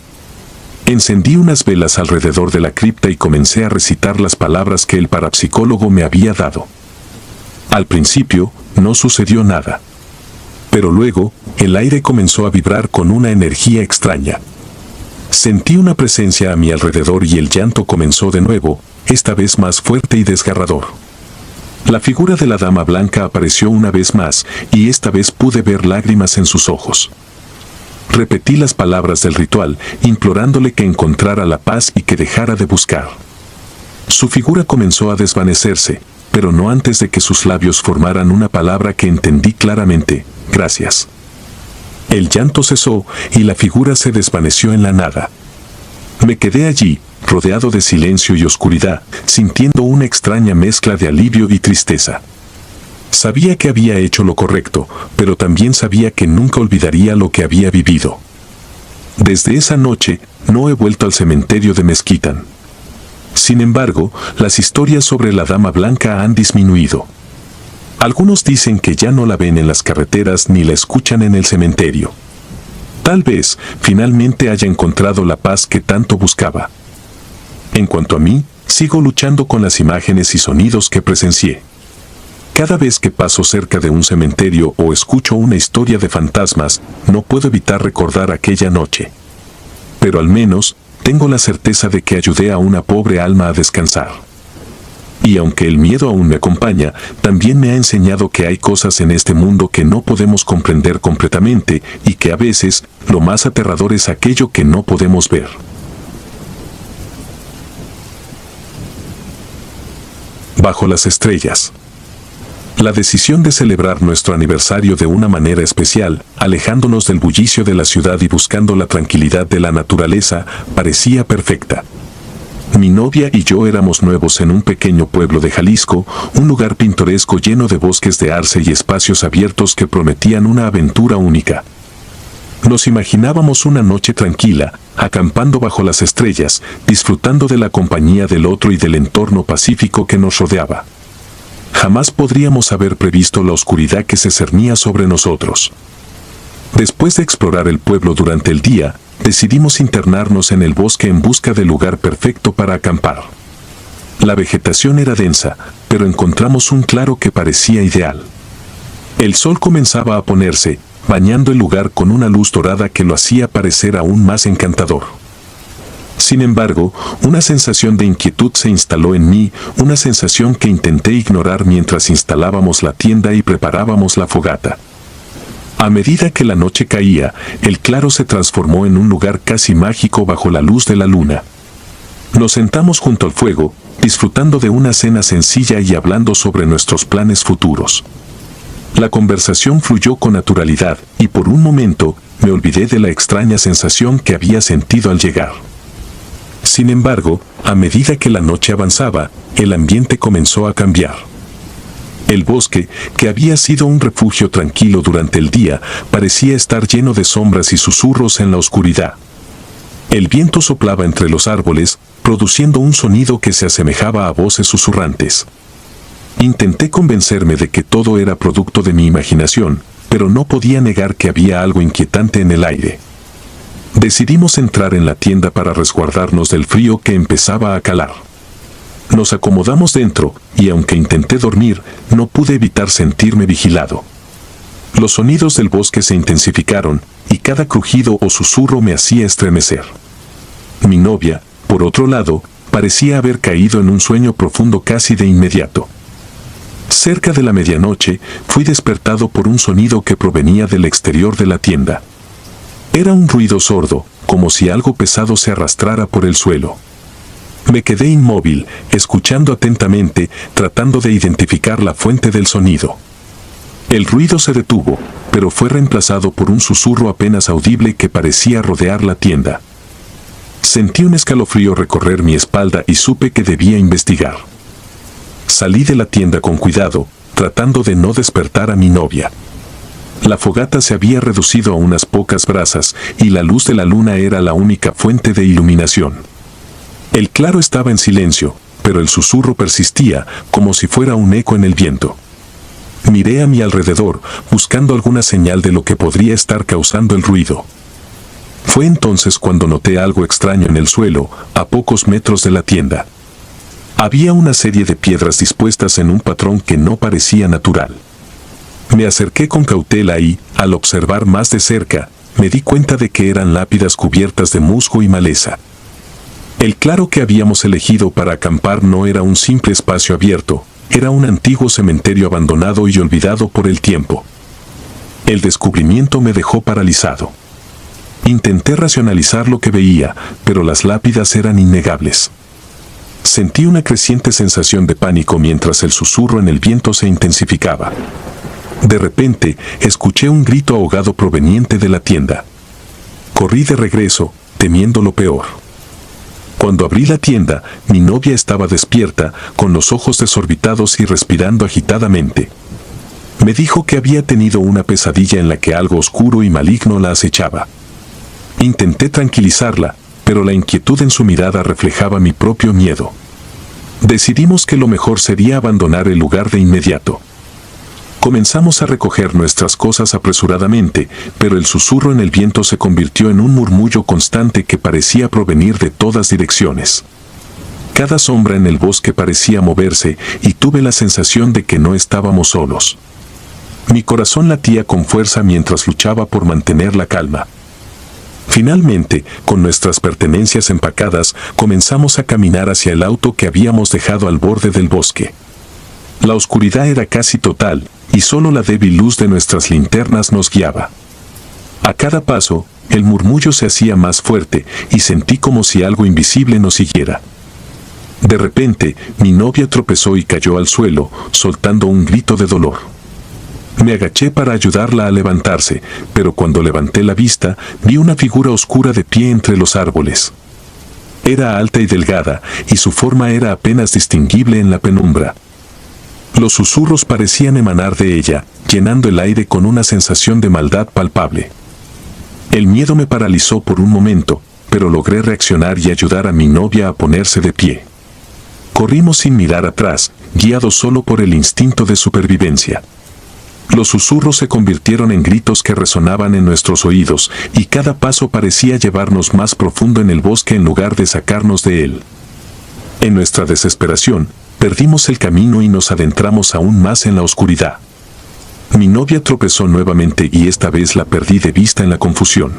Encendí unas velas alrededor de la cripta y comencé a recitar las palabras que el parapsicólogo me había dado. Al principio, no sucedió nada. Pero luego, el aire comenzó a vibrar con una energía extraña. Sentí una presencia a mi alrededor y el llanto comenzó de nuevo, esta vez más fuerte y desgarrador. La figura de la Dama Blanca apareció una vez más, y esta vez pude ver lágrimas en sus ojos. Repetí las palabras del ritual, implorándole que encontrara la paz y que dejara de buscar. Su figura comenzó a desvanecerse, pero no antes de que sus labios formaran una palabra que entendí claramente: gracias. El llanto cesó y la figura se desvaneció en la nada. Me quedé allí, rodeado de silencio y oscuridad, sintiendo una extraña mezcla de alivio y tristeza. Sabía que había hecho lo correcto, pero también sabía que nunca olvidaría lo que había vivido. Desde esa noche, no he vuelto al cementerio de Mesquitan. Sin embargo, las historias sobre la Dama Blanca han disminuido. Algunos dicen que ya no la ven en las carreteras ni la escuchan en el cementerio. Tal vez, finalmente haya encontrado la paz que tanto buscaba. En cuanto a mí, sigo luchando con las imágenes y sonidos que presencié. Cada vez que paso cerca de un cementerio o escucho una historia de fantasmas, no puedo evitar recordar aquella noche. Pero al menos, tengo la certeza de que ayudé a una pobre alma a descansar. Y aunque el miedo aún me acompaña, también me ha enseñado que hay cosas en este mundo que no podemos comprender completamente y que a veces, lo más aterrador es aquello que no podemos ver. Bajo las estrellas. La decisión de celebrar nuestro aniversario de una manera especial, alejándonos del bullicio de la ciudad y buscando la tranquilidad de la naturaleza, parecía perfecta. Mi novia y yo éramos nuevos en un pequeño pueblo de Jalisco, un lugar pintoresco lleno de bosques de arce y espacios abiertos que prometían una aventura única. Nos imaginábamos una noche tranquila, acampando bajo las estrellas, disfrutando de la compañía del otro y del entorno pacífico que nos rodeaba. Jamás podríamos haber previsto la oscuridad que se cernía sobre nosotros. Después de explorar el pueblo durante el día, decidimos internarnos en el bosque en busca del lugar perfecto para acampar. La vegetación era densa, pero encontramos un claro que parecía ideal. El sol comenzaba a ponerse, bañando el lugar con una luz dorada que lo hacía parecer aún más encantador. Sin embargo, una sensación de inquietud se instaló en mí, una sensación que intenté ignorar mientras instalábamos la tienda y preparábamos la fogata. A medida que la noche caía, el claro se transformó en un lugar casi mágico bajo la luz de la luna. Nos sentamos junto al fuego, disfrutando de una cena sencilla y hablando sobre nuestros planes futuros. La conversación fluyó con naturalidad, y por un momento, me olvidé de la extraña sensación que había sentido al llegar. Sin embargo, a medida que la noche avanzaba, el ambiente comenzó a cambiar. El bosque, que había sido un refugio tranquilo durante el día, parecía estar lleno de sombras y susurros en la oscuridad. El viento soplaba entre los árboles, produciendo un sonido que se asemejaba a voces susurrantes. Intenté convencerme de que todo era producto de mi imaginación, pero no podía negar que había algo inquietante en el aire. Decidimos entrar en la tienda para resguardarnos del frío que empezaba a calar. Nos acomodamos dentro, y aunque intenté dormir, no pude evitar sentirme vigilado. Los sonidos del bosque se intensificaron, y cada crujido o susurro me hacía estremecer. Mi novia, por otro lado, parecía haber caído en un sueño profundo casi de inmediato. Cerca de la medianoche, fui despertado por un sonido que provenía del exterior de la tienda. Era un ruido sordo, como si algo pesado se arrastrara por el suelo. Me quedé inmóvil, escuchando atentamente, tratando de identificar la fuente del sonido. El ruido se detuvo, pero fue reemplazado por un susurro apenas audible que parecía rodear la tienda. Sentí un escalofrío recorrer mi espalda y supe que debía investigar. Salí de la tienda con cuidado, tratando de no despertar a mi novia. La fogata se había reducido a unas pocas brasas y la luz de la luna era la única fuente de iluminación. El claro estaba en silencio, pero el susurro persistía, como si fuera un eco en el viento. Miré a mi alrededor, buscando alguna señal de lo que podría estar causando el ruido. Fue entonces cuando noté algo extraño en el suelo, a pocos metros de la tienda. Había una serie de piedras dispuestas en un patrón que no parecía natural. Me acerqué con cautela y, al observar más de cerca, me di cuenta de que eran lápidas cubiertas de musgo y maleza. El claro que habíamos elegido para acampar no era un simple espacio abierto, era un antiguo cementerio abandonado y olvidado por el tiempo. El descubrimiento me dejó paralizado. Intenté racionalizar lo que veía, pero las lápidas eran innegables. Sentí una creciente sensación de pánico mientras el susurro en el viento se intensificaba. De repente, escuché un grito ahogado proveniente de la tienda. Corrí de regreso, temiendo lo peor. Cuando abrí la tienda, mi novia estaba despierta, con los ojos desorbitados y respirando agitadamente. Me dijo que había tenido una pesadilla en la que algo oscuro y maligno la acechaba. Intenté tranquilizarla, pero la inquietud en su mirada reflejaba mi propio miedo. Decidimos que lo mejor sería abandonar el lugar de inmediato. Comenzamos a recoger nuestras cosas apresuradamente, pero el susurro en el viento se convirtió en un murmullo constante que parecía provenir de todas direcciones. Cada sombra en el bosque parecía moverse, y tuve la sensación de que no estábamos solos. Mi corazón latía con fuerza mientras luchaba por mantener la calma. Finalmente, con nuestras pertenencias empacadas, comenzamos a caminar hacia el auto que habíamos dejado al borde del bosque. La oscuridad era casi total, y solo la débil luz de nuestras linternas nos guiaba. A cada paso, el murmullo se hacía más fuerte, y sentí como si algo invisible nos siguiera. De repente, mi novia tropezó y cayó al suelo, soltando un grito de dolor. Me agaché para ayudarla a levantarse, pero cuando levanté la vista, vi una figura oscura de pie entre los árboles. Era alta y delgada, y su forma era apenas distinguible en la penumbra. Los susurros parecían emanar de ella, llenando el aire con una sensación de maldad palpable. El miedo me paralizó por un momento, pero logré reaccionar y ayudar a mi novia a ponerse de pie. Corrimos sin mirar atrás, guiados solo por el instinto de supervivencia. Los susurros se convirtieron en gritos que resonaban en nuestros oídos, y cada paso parecía llevarnos más profundo en el bosque en lugar de sacarnos de él. En nuestra desesperación, perdimos el camino y nos adentramos aún más en la oscuridad. Mi novia tropezó nuevamente y esta vez la perdí de vista en la confusión.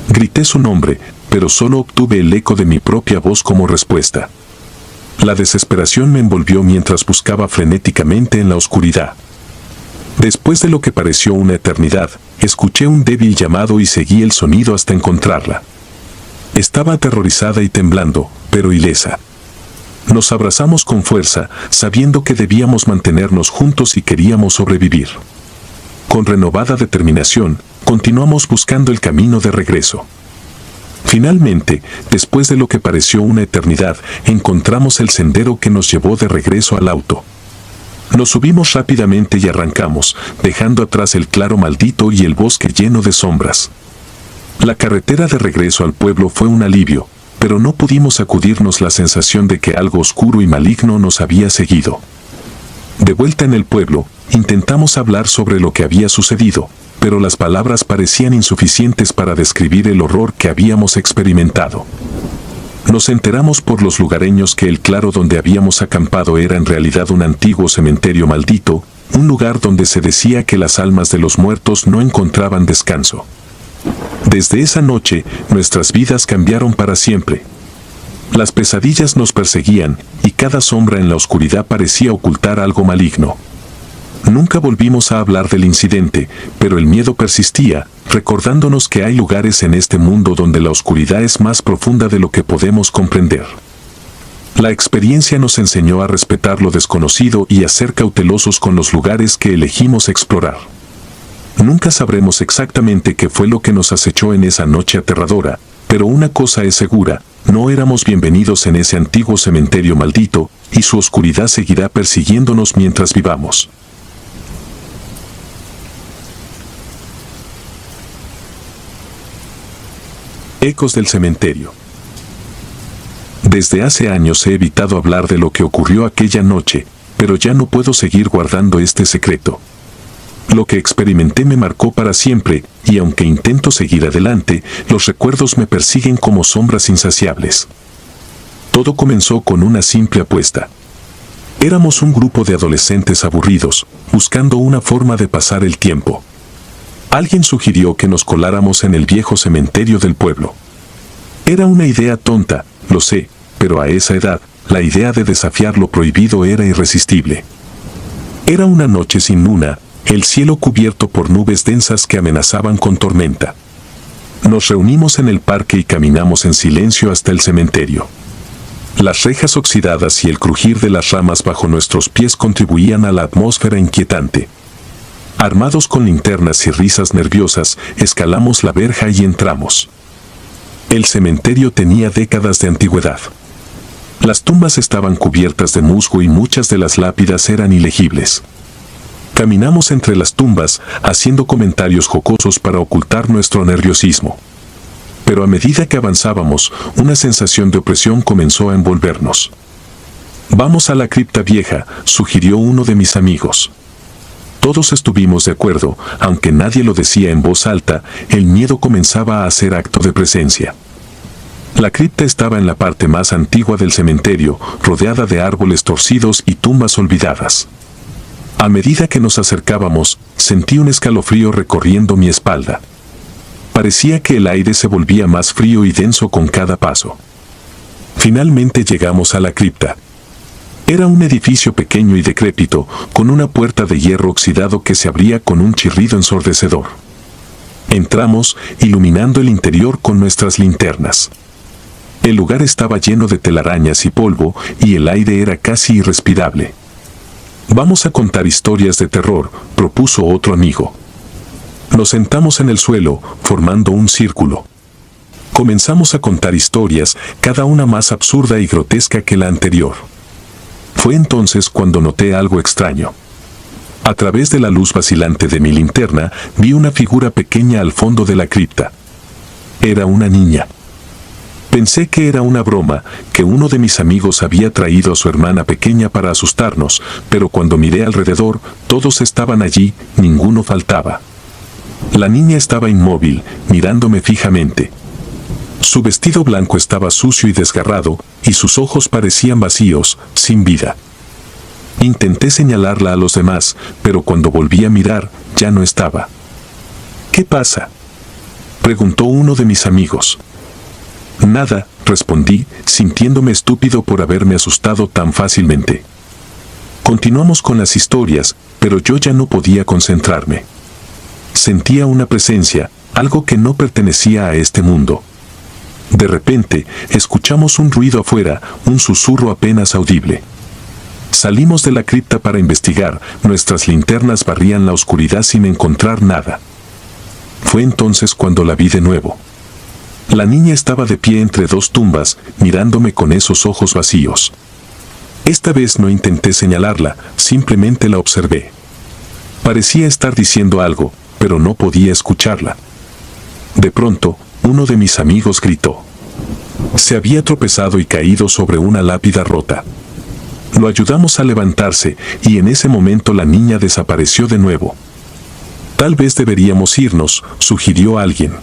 Grité su nombre, pero solo obtuve el eco de mi propia voz como respuesta. La desesperación me envolvió mientras buscaba frenéticamente en la oscuridad. Después de lo que pareció una eternidad, escuché un débil llamado y seguí el sonido hasta encontrarla. Estaba aterrorizada y temblando, pero ilesa. Nos abrazamos con fuerza, sabiendo que debíamos mantenernos juntos si queríamos sobrevivir. Con renovada determinación, continuamos buscando el camino de regreso. Finalmente, después de lo que pareció una eternidad, encontramos el sendero que nos llevó de regreso al auto. Nos subimos rápidamente y arrancamos, dejando atrás el claro maldito y el bosque lleno de sombras. La carretera de regreso al pueblo fue un alivio, pero no pudimos sacudirnos la sensación de que algo oscuro y maligno nos había seguido. De vuelta en el pueblo, intentamos hablar sobre lo que había sucedido, pero las palabras parecían insuficientes para describir el horror que habíamos experimentado. Nos enteramos por los lugareños que el claro donde habíamos acampado era en realidad un antiguo cementerio maldito, un lugar donde se decía que las almas de los muertos no encontraban descanso. Desde esa noche, nuestras vidas cambiaron para siempre. Las pesadillas nos perseguían, y cada sombra en la oscuridad parecía ocultar algo maligno. Nunca volvimos a hablar del incidente, pero el miedo persistía, recordándonos que hay lugares en este mundo donde la oscuridad es más profunda de lo que podemos comprender. La experiencia nos enseñó a respetar lo desconocido y a ser cautelosos con los lugares que elegimos explorar. Nunca sabremos exactamente qué fue lo que nos acechó en esa noche aterradora, pero una cosa es segura, no éramos bienvenidos en ese antiguo cementerio maldito, y su oscuridad seguirá persiguiéndonos mientras vivamos. Ecos del cementerio. Desde hace años he evitado hablar de lo que ocurrió aquella noche, pero ya no puedo seguir guardando este secreto. Lo que experimenté me marcó para siempre, y aunque intento seguir adelante, los recuerdos me persiguen como sombras insaciables. Todo comenzó con una simple apuesta. Éramos un grupo de adolescentes aburridos, buscando una forma de pasar el tiempo. Alguien sugirió que nos coláramos en el viejo cementerio del pueblo. Era una idea tonta, lo sé, pero a esa edad, la idea de desafiar lo prohibido era irresistible. Era una noche sin luna, el cielo cubierto por nubes densas que amenazaban con tormenta. Nos reunimos en el parque y caminamos en silencio hasta el cementerio. Las rejas oxidadas y el crujir de las ramas bajo nuestros pies contribuían a la atmósfera inquietante. Armados con linternas y risas nerviosas, escalamos la verja y entramos. El cementerio tenía décadas de antigüedad. Las tumbas estaban cubiertas de musgo y muchas de las lápidas eran ilegibles. Caminamos entre las tumbas, haciendo comentarios jocosos para ocultar nuestro nerviosismo. Pero a medida que avanzábamos, una sensación de opresión comenzó a envolvernos. «Vamos a la cripta vieja», sugirió uno de mis amigos. Todos estuvimos de acuerdo, aunque nadie lo decía en voz alta, el miedo comenzaba a hacer acto de presencia. La cripta estaba en la parte más antigua del cementerio, rodeada de árboles torcidos y tumbas olvidadas. A medida que nos acercábamos, sentí un escalofrío recorriendo mi espalda. Parecía que el aire se volvía más frío y denso con cada paso. Finalmente llegamos a la cripta. Era un edificio pequeño y decrépito, con una puerta de hierro oxidado que se abría con un chirrido ensordecedor. Entramos, iluminando el interior con nuestras linternas. El lugar estaba lleno de telarañas y polvo, y el aire era casi irrespirable. «Vamos a contar historias de terror», propuso otro amigo. Nos sentamos en el suelo, formando un círculo. Comenzamos a contar historias, cada una más absurda y grotesca que la anterior. Fue entonces cuando noté algo extraño. A través de la luz vacilante de mi linterna, vi una figura pequeña al fondo de la cripta. Era una niña. Pensé que era una broma, que uno de mis amigos había traído a su hermana pequeña para asustarnos, pero cuando miré alrededor, todos estaban allí, ninguno faltaba. La niña estaba inmóvil, mirándome fijamente. Su vestido blanco estaba sucio y desgarrado, y sus ojos parecían vacíos, sin vida. Intenté señalarla a los demás, pero cuando volví a mirar, ya no estaba. ¿Qué pasa?, preguntó uno de mis amigos. Nada, respondí, sintiéndome estúpido por haberme asustado tan fácilmente. Continuamos con las historias, pero yo ya no podía concentrarme. Sentía una presencia, algo que no pertenecía a este mundo. De repente, escuchamos un ruido afuera, un susurro apenas audible. Salimos de la cripta para investigar, nuestras linternas barrían la oscuridad sin encontrar nada. Fue entonces cuando la vi de nuevo. La niña estaba de pie entre dos tumbas, mirándome con esos ojos vacíos. Esta vez no intenté señalarla, simplemente la observé. Parecía estar diciendo algo, pero no podía escucharla. De pronto, uno de mis amigos gritó. Se había tropezado y caído sobre una lápida rota. Lo ayudamos a levantarse, y en ese momento la niña desapareció de nuevo. Tal vez deberíamos irnos, sugirió alguien.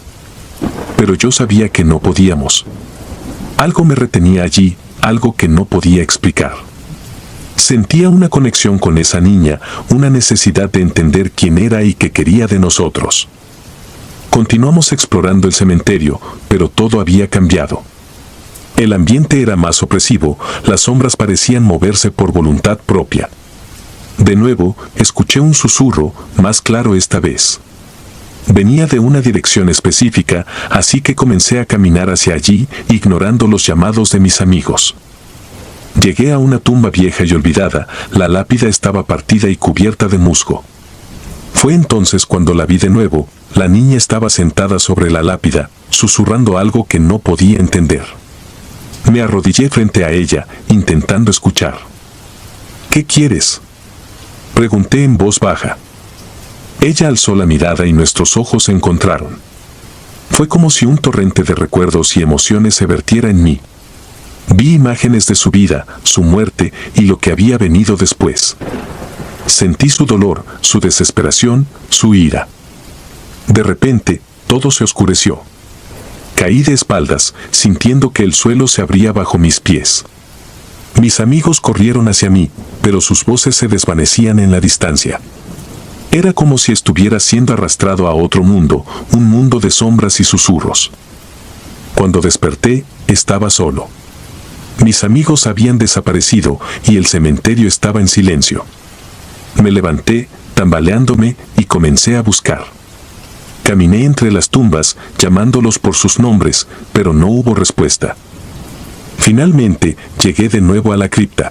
Pero yo sabía que no podíamos. Algo me retenía allí, algo que no podía explicar. Sentía una conexión con esa niña, una necesidad de entender quién era y qué quería de nosotros. Continuamos explorando el cementerio, pero todo había cambiado. El ambiente era más opresivo, las sombras parecían moverse por voluntad propia. De nuevo, escuché un susurro, más claro esta vez. Venía de una dirección específica, así que comencé a caminar hacia allí, ignorando los llamados de mis amigos. Llegué a una tumba vieja y olvidada, la lápida estaba partida y cubierta de musgo. Fue entonces cuando la vi de nuevo, la niña estaba sentada sobre la lápida, susurrando algo que no podía entender. Me arrodillé frente a ella, intentando escuchar. ¿Qué quieres?, pregunté en voz baja. Ella alzó la mirada y nuestros ojos se encontraron. Fue como si un torrente de recuerdos y emociones se vertiera en mí. Vi imágenes de su vida, su muerte y lo que había venido después. Sentí su dolor, su desesperación, su ira. De repente, todo se oscureció. Caí de espaldas, sintiendo que el suelo se abría bajo mis pies. Mis amigos corrieron hacia mí, pero sus voces se desvanecían en la distancia. Era como si estuviera siendo arrastrado a otro mundo, un mundo de sombras y susurros. Cuando desperté, estaba solo. Mis amigos habían desaparecido y el cementerio estaba en silencio. Me levanté, tambaleándome, y comencé a buscar. Caminé entre las tumbas, llamándolos por sus nombres, pero no hubo respuesta. Finalmente, llegué de nuevo a la cripta.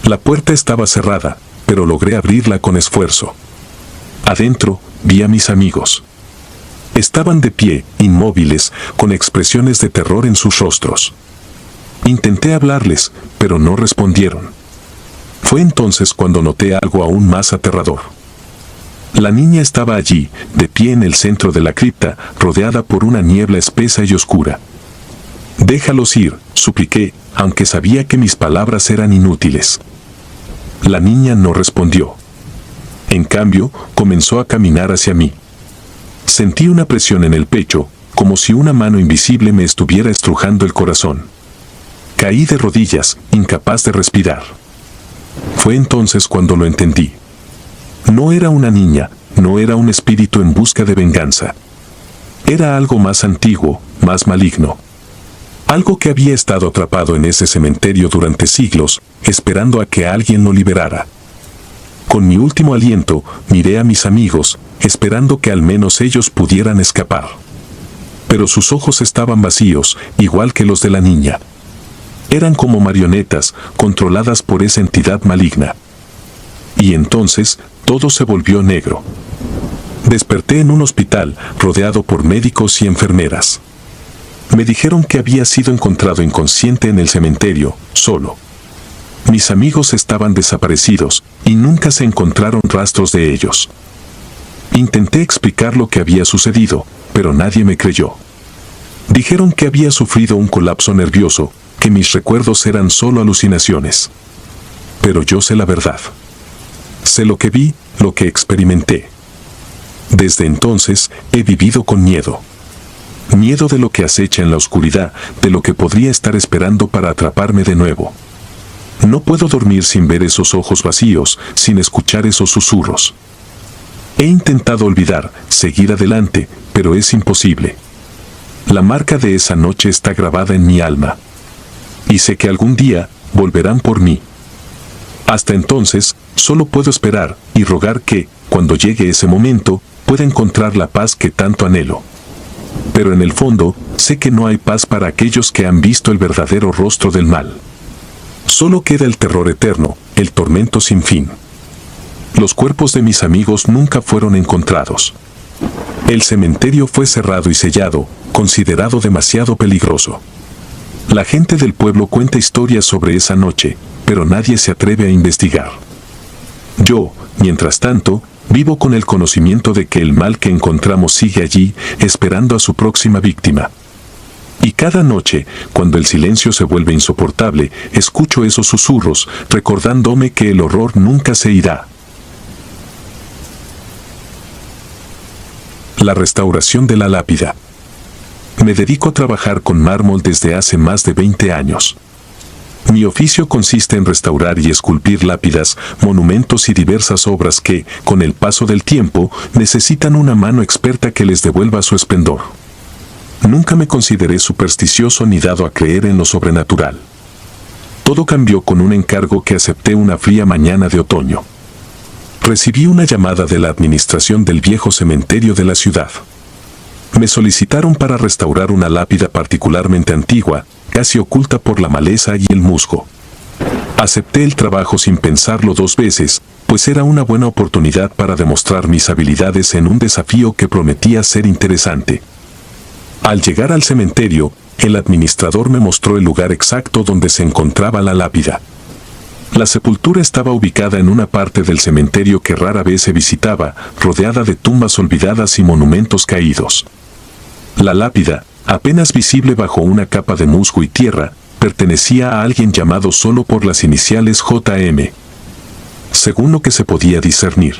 La puerta estaba cerrada, pero logré abrirla con esfuerzo. Adentro, vi a mis amigos. Estaban de pie, inmóviles, con expresiones de terror en sus rostros. Intenté hablarles, pero no respondieron. Fue entonces cuando noté algo aún más aterrador. La niña estaba allí, de pie en el centro de la cripta, rodeada por una niebla espesa y oscura. «Déjalos ir», supliqué, aunque sabía que mis palabras eran inútiles. La niña no respondió. En cambio, comenzó a caminar hacia mí. Sentí una presión en el pecho, como si una mano invisible me estuviera estrujando el corazón. Caí de rodillas, incapaz de respirar. Fue entonces cuando lo entendí. No era una niña, no era un espíritu en busca de venganza. Era algo más antiguo, más maligno. Algo que había estado atrapado en ese cementerio durante siglos, esperando a que alguien lo liberara. Con mi último aliento, miré a mis amigos, esperando que al menos ellos pudieran escapar. Pero sus ojos estaban vacíos, igual que los de la niña. Eran como marionetas, controladas por esa entidad maligna. Y entonces, todo se volvió negro. Desperté en un hospital, rodeado por médicos y enfermeras. Me dijeron que había sido encontrado inconsciente en el cementerio, solo. Mis amigos estaban desaparecidos, y nunca se encontraron rastros de ellos. Intenté explicar lo que había sucedido, pero nadie me creyó. Dijeron que había sufrido un colapso nervioso, que mis recuerdos eran solo alucinaciones. Pero yo sé la verdad. Sé lo que vi, lo que experimenté. Desde entonces, he vivido con miedo. Miedo de lo que acecha en la oscuridad, de lo que podría estar esperando para atraparme de nuevo. No puedo dormir sin ver esos ojos vacíos, sin escuchar esos susurros. He intentado olvidar, seguir adelante, pero es imposible. La marca de esa noche está grabada en mi alma. Y sé que algún día, volverán por mí. Hasta entonces, solo puedo esperar y rogar que, cuando llegue ese momento, pueda encontrar la paz que tanto anhelo. Pero en el fondo, sé que no hay paz para aquellos que han visto el verdadero rostro del mal. Solo queda el terror eterno, el tormento sin fin. Los cuerpos de mis amigos nunca fueron encontrados. El cementerio fue cerrado y sellado, considerado demasiado peligroso. La gente del pueblo cuenta historias sobre esa noche, pero nadie se atreve a investigar. Yo, mientras tanto, vivo con el conocimiento de que el mal que encontramos sigue allí, esperando a su próxima víctima. Y cada noche, cuando el silencio se vuelve insoportable, escucho esos susurros, recordándome que el horror nunca se irá. La restauración de la lápida. Me dedico a trabajar con mármol desde hace más de 20 años. Mi oficio consiste en restaurar y esculpir lápidas, monumentos y diversas obras que, con el paso del tiempo, necesitan una mano experta que les devuelva su esplendor. Nunca me consideré supersticioso ni dado a creer en lo sobrenatural. Todo cambió con un encargo que acepté una fría mañana de otoño. Recibí una llamada de la administración del viejo cementerio de la ciudad. Me solicitaron para restaurar una lápida particularmente antigua, casi oculta por la maleza y el musgo. Acepté el trabajo sin pensarlo dos veces, pues era una buena oportunidad para demostrar mis habilidades en un desafío que prometía ser interesante. Al llegar al cementerio, el administrador me mostró el lugar exacto donde se encontraba la lápida. La sepultura estaba ubicada en una parte del cementerio que rara vez se visitaba, rodeada de tumbas olvidadas y monumentos caídos. La lápida, apenas visible bajo una capa de musgo y tierra, pertenecía a alguien llamado solo por las iniciales JM. Según lo que se podía discernir.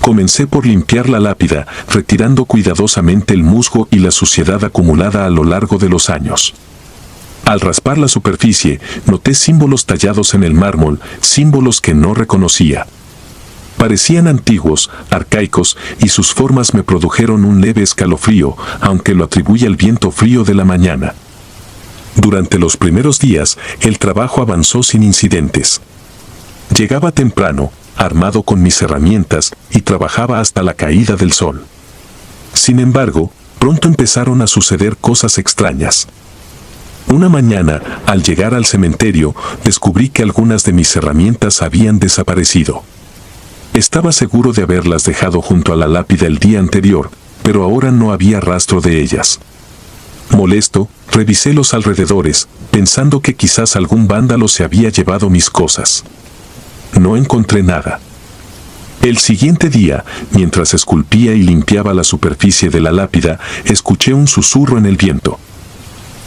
Comencé por limpiar la lápida, retirando cuidadosamente el musgo y la suciedad acumulada a lo largo de los años. Al raspar la superficie, noté símbolos tallados en el mármol, símbolos que no reconocía. Parecían antiguos, arcaicos, y sus formas me produjeron un leve escalofrío, aunque lo atribuye al viento frío de la mañana. Durante los primeros días, el trabajo avanzó sin incidentes. Llegaba temprano, armado con mis herramientas, y trabajaba hasta la caída del sol. Sin embargo, pronto empezaron a suceder cosas extrañas. Una mañana, al llegar al cementerio, descubrí que algunas de mis herramientas habían desaparecido. Estaba seguro de haberlas dejado junto a la lápida el día anterior, pero ahora no había rastro de ellas. Molesto, revisé los alrededores, pensando que quizás algún vándalo se había llevado mis cosas. No encontré nada. El siguiente día, mientras esculpía y limpiaba la superficie de la lápida, escuché un susurro en el viento.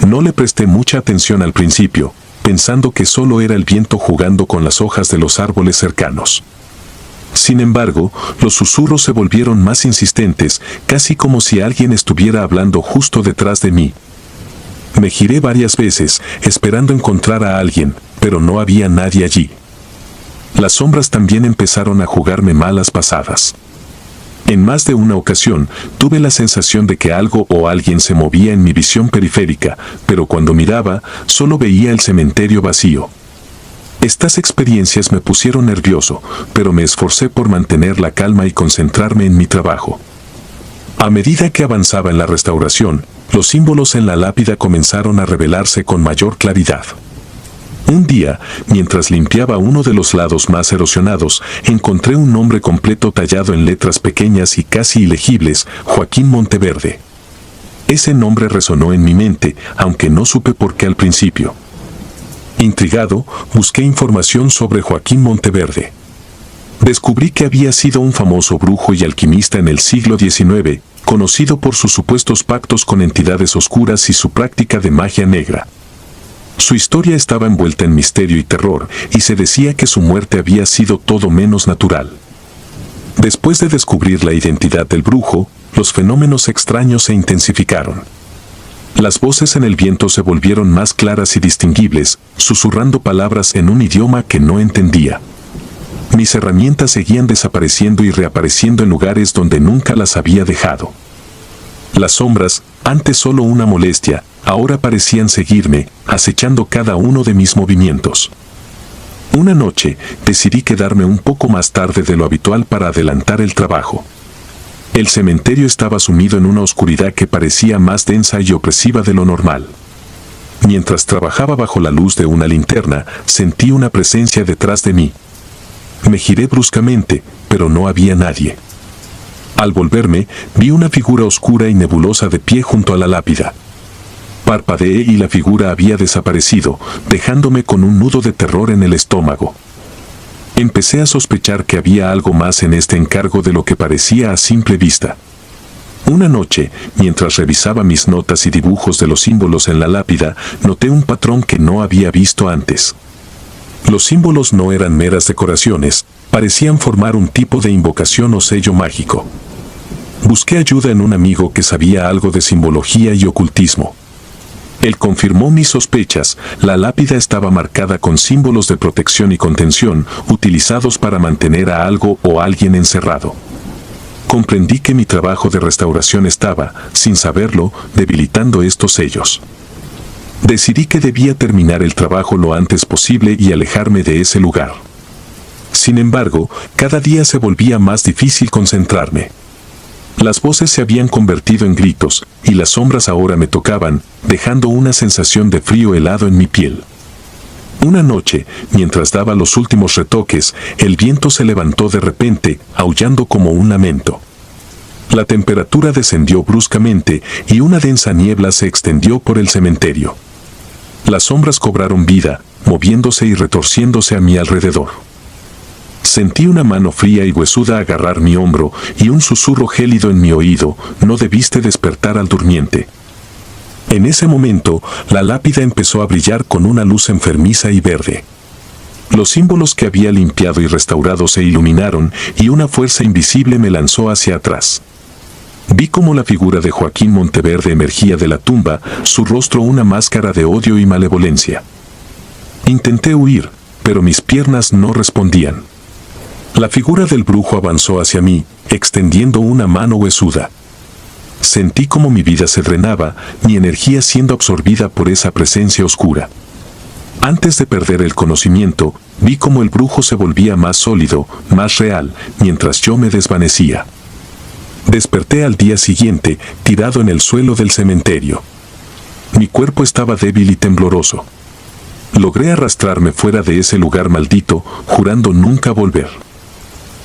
No le presté mucha atención al principio, pensando que solo era el viento jugando con las hojas de los árboles cercanos. Sin embargo, los susurros se volvieron más insistentes, casi como si alguien estuviera hablando justo detrás de mí. Me giré varias veces, esperando encontrar a alguien, pero no había nadie allí. Las sombras también empezaron a jugarme malas pasadas. En más de una ocasión, tuve la sensación de que algo o alguien se movía en mi visión periférica, pero cuando miraba, solo veía el cementerio vacío. Estas experiencias me pusieron nervioso, pero me esforcé por mantener la calma y concentrarme en mi trabajo. A medida que avanzaba en la restauración, los símbolos en la lápida comenzaron a revelarse con mayor claridad. Un día, mientras limpiaba uno de los lados más erosionados, encontré un nombre completo tallado en letras pequeñas y casi ilegibles: Joaquín Monteverde. Ese nombre resonó en mi mente, aunque no supe por qué al principio. Intrigado, busqué información sobre Joaquín Monteverde. Descubrí que había sido un famoso brujo y alquimista en el siglo XIX, conocido por sus supuestos pactos con entidades oscuras y su práctica de magia negra. Su historia estaba envuelta en misterio y terror, y se decía que su muerte había sido todo menos natural. Después de descubrir la identidad del brujo, los fenómenos extraños se intensificaron. Las voces en el viento se volvieron más claras y distinguibles, susurrando palabras en un idioma que no entendía. Mis herramientas seguían desapareciendo y reapareciendo en lugares donde nunca las había dejado. Las sombras, antes solo una molestia, ahora parecían seguirme, acechando cada uno de mis movimientos. Una noche, decidí quedarme un poco más tarde de lo habitual para adelantar el trabajo. El cementerio estaba sumido en una oscuridad que parecía más densa y opresiva de lo normal. Mientras trabajaba bajo la luz de una linterna, sentí una presencia detrás de mí. Me giré bruscamente, pero no había nadie. Al volverme, vi una figura oscura y nebulosa de pie junto a la lápida. Parpadeé y la figura había desaparecido, dejándome con un nudo de terror en el estómago. Empecé a sospechar que había algo más en este encargo de lo que parecía a simple vista. Una noche, mientras revisaba mis notas y dibujos de los símbolos en la lápida, noté un patrón que no había visto antes. Los símbolos no eran meras decoraciones, parecían formar un tipo de invocación o sello mágico. Busqué ayuda en un amigo que sabía algo de simbología y ocultismo. Él confirmó mis sospechas. La lápida estaba marcada con símbolos de protección y contención, utilizados para mantener a algo o alguien encerrado. Comprendí que mi trabajo de restauración estaba, sin saberlo, debilitando estos sellos. Decidí que debía terminar el trabajo lo antes posible y alejarme de ese lugar. Sin embargo, cada día se volvía más difícil concentrarme. Las voces se habían convertido en gritos, y las sombras ahora me tocaban, dejando una sensación de frío helado en mi piel. Una noche, mientras daba los últimos retoques, el viento se levantó de repente, aullando como un lamento. La temperatura descendió bruscamente, y una densa niebla se extendió por el cementerio. Las sombras cobraron vida, moviéndose y retorciéndose a mi alrededor. Sentí una mano fría y huesuda agarrar mi hombro y un susurro gélido en mi oído: no debiste despertar al durmiente. En ese momento, la lápida empezó a brillar con una luz enfermiza y verde. Los símbolos que había limpiado y restaurado se iluminaron y una fuerza invisible me lanzó hacia atrás. Vi cómo la figura de Joaquín Monteverde emergía de la tumba, su rostro una máscara de odio y malevolencia. Intenté huir, pero mis piernas no respondían. La figura del brujo avanzó hacia mí, extendiendo una mano huesuda. Sentí como mi vida se drenaba, mi energía siendo absorbida por esa presencia oscura. Antes de perder el conocimiento, vi cómo el brujo se volvía más sólido, más real, mientras yo me desvanecía. Desperté al día siguiente, tirado en el suelo del cementerio. Mi cuerpo estaba débil y tembloroso. Logré arrastrarme fuera de ese lugar maldito, jurando nunca volver.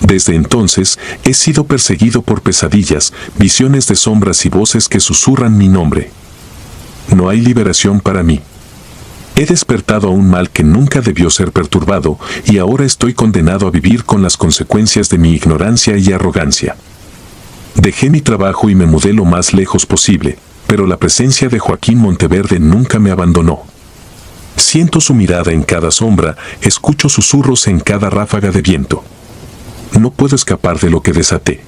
Desde entonces, he sido perseguido por pesadillas, visiones de sombras y voces que susurran mi nombre. No hay liberación para mí. He despertado a un mal que nunca debió ser perturbado, y ahora estoy condenado a vivir con las consecuencias de mi ignorancia y arrogancia. Dejé mi trabajo y me mudé lo más lejos posible, pero la presencia de Joaquín Monteverde nunca me abandonó. Siento su mirada en cada sombra, escucho susurros en cada ráfaga de viento. No puedo escapar de lo que desaté.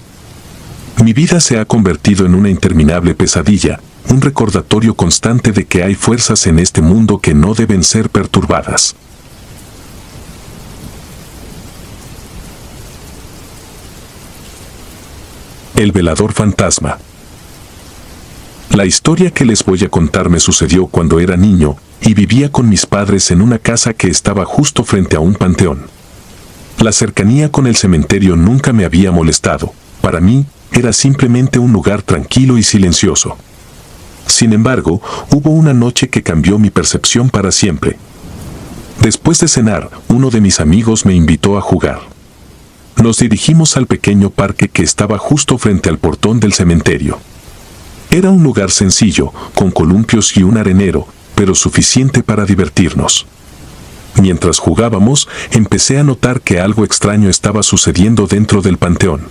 Mi vida se ha convertido en una interminable pesadilla, un recordatorio constante de que hay fuerzas en este mundo que no deben ser perturbadas. El velador fantasma. La historia que les voy a contar me sucedió cuando era niño y vivía con mis padres en una casa que estaba justo frente a un panteón. La cercanía con el cementerio nunca me había molestado. Para mí, era simplemente un lugar tranquilo y silencioso. Sin embargo, hubo una noche que cambió mi percepción para siempre. Después de cenar, uno de mis amigos me invitó a jugar. Nos dirigimos al pequeño parque que estaba justo frente al portón del cementerio. Era un lugar sencillo, con columpios y un arenero, pero suficiente para divertirnos. Mientras jugábamos, empecé a notar que algo extraño estaba sucediendo dentro del panteón.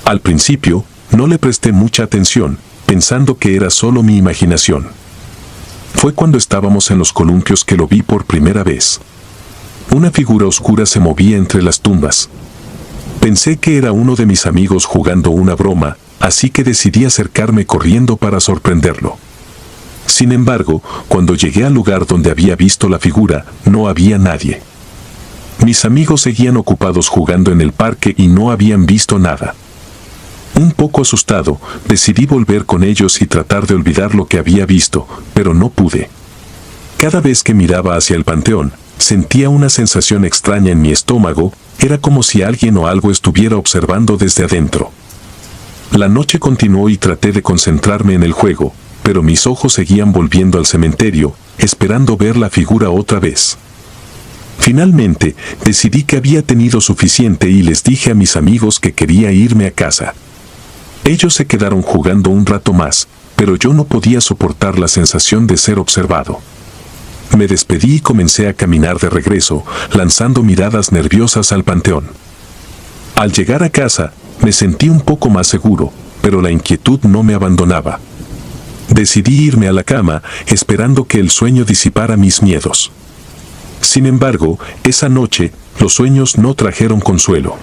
Al principio, no le presté mucha atención, pensando que era solo mi imaginación. Fue cuando estábamos en los columpios que lo vi por primera vez. Una figura oscura se movía entre las tumbas. Pensé que era uno de mis amigos jugando una broma, así que decidí acercarme corriendo para sorprenderlo. Sin embargo, cuando llegué al lugar donde había visto la figura, no había nadie. Mis amigos seguían ocupados jugando en el parque y no habían visto nada. Un poco asustado, decidí volver con ellos y tratar de olvidar lo que había visto, pero no pude. Cada vez que miraba hacia el panteón, sentía una sensación extraña en mi estómago, era como si alguien o algo estuviera observando desde adentro. La noche continuó y traté de concentrarme en el juego, pero mis ojos seguían volviendo al cementerio, esperando ver la figura otra vez. Finalmente, decidí que había tenido suficiente y les dije a mis amigos que quería irme a casa. Ellos se quedaron jugando un rato más, pero yo no podía soportar la sensación de ser observado. Me despedí y comencé a caminar de regreso, lanzando miradas nerviosas al panteón. Al llegar a casa, me sentí un poco más seguro, pero la inquietud no me abandonaba. Decidí irme a la cama, esperando que el sueño disipara mis miedos. Sin embargo, esa noche, los sueños no trajeron consuelo.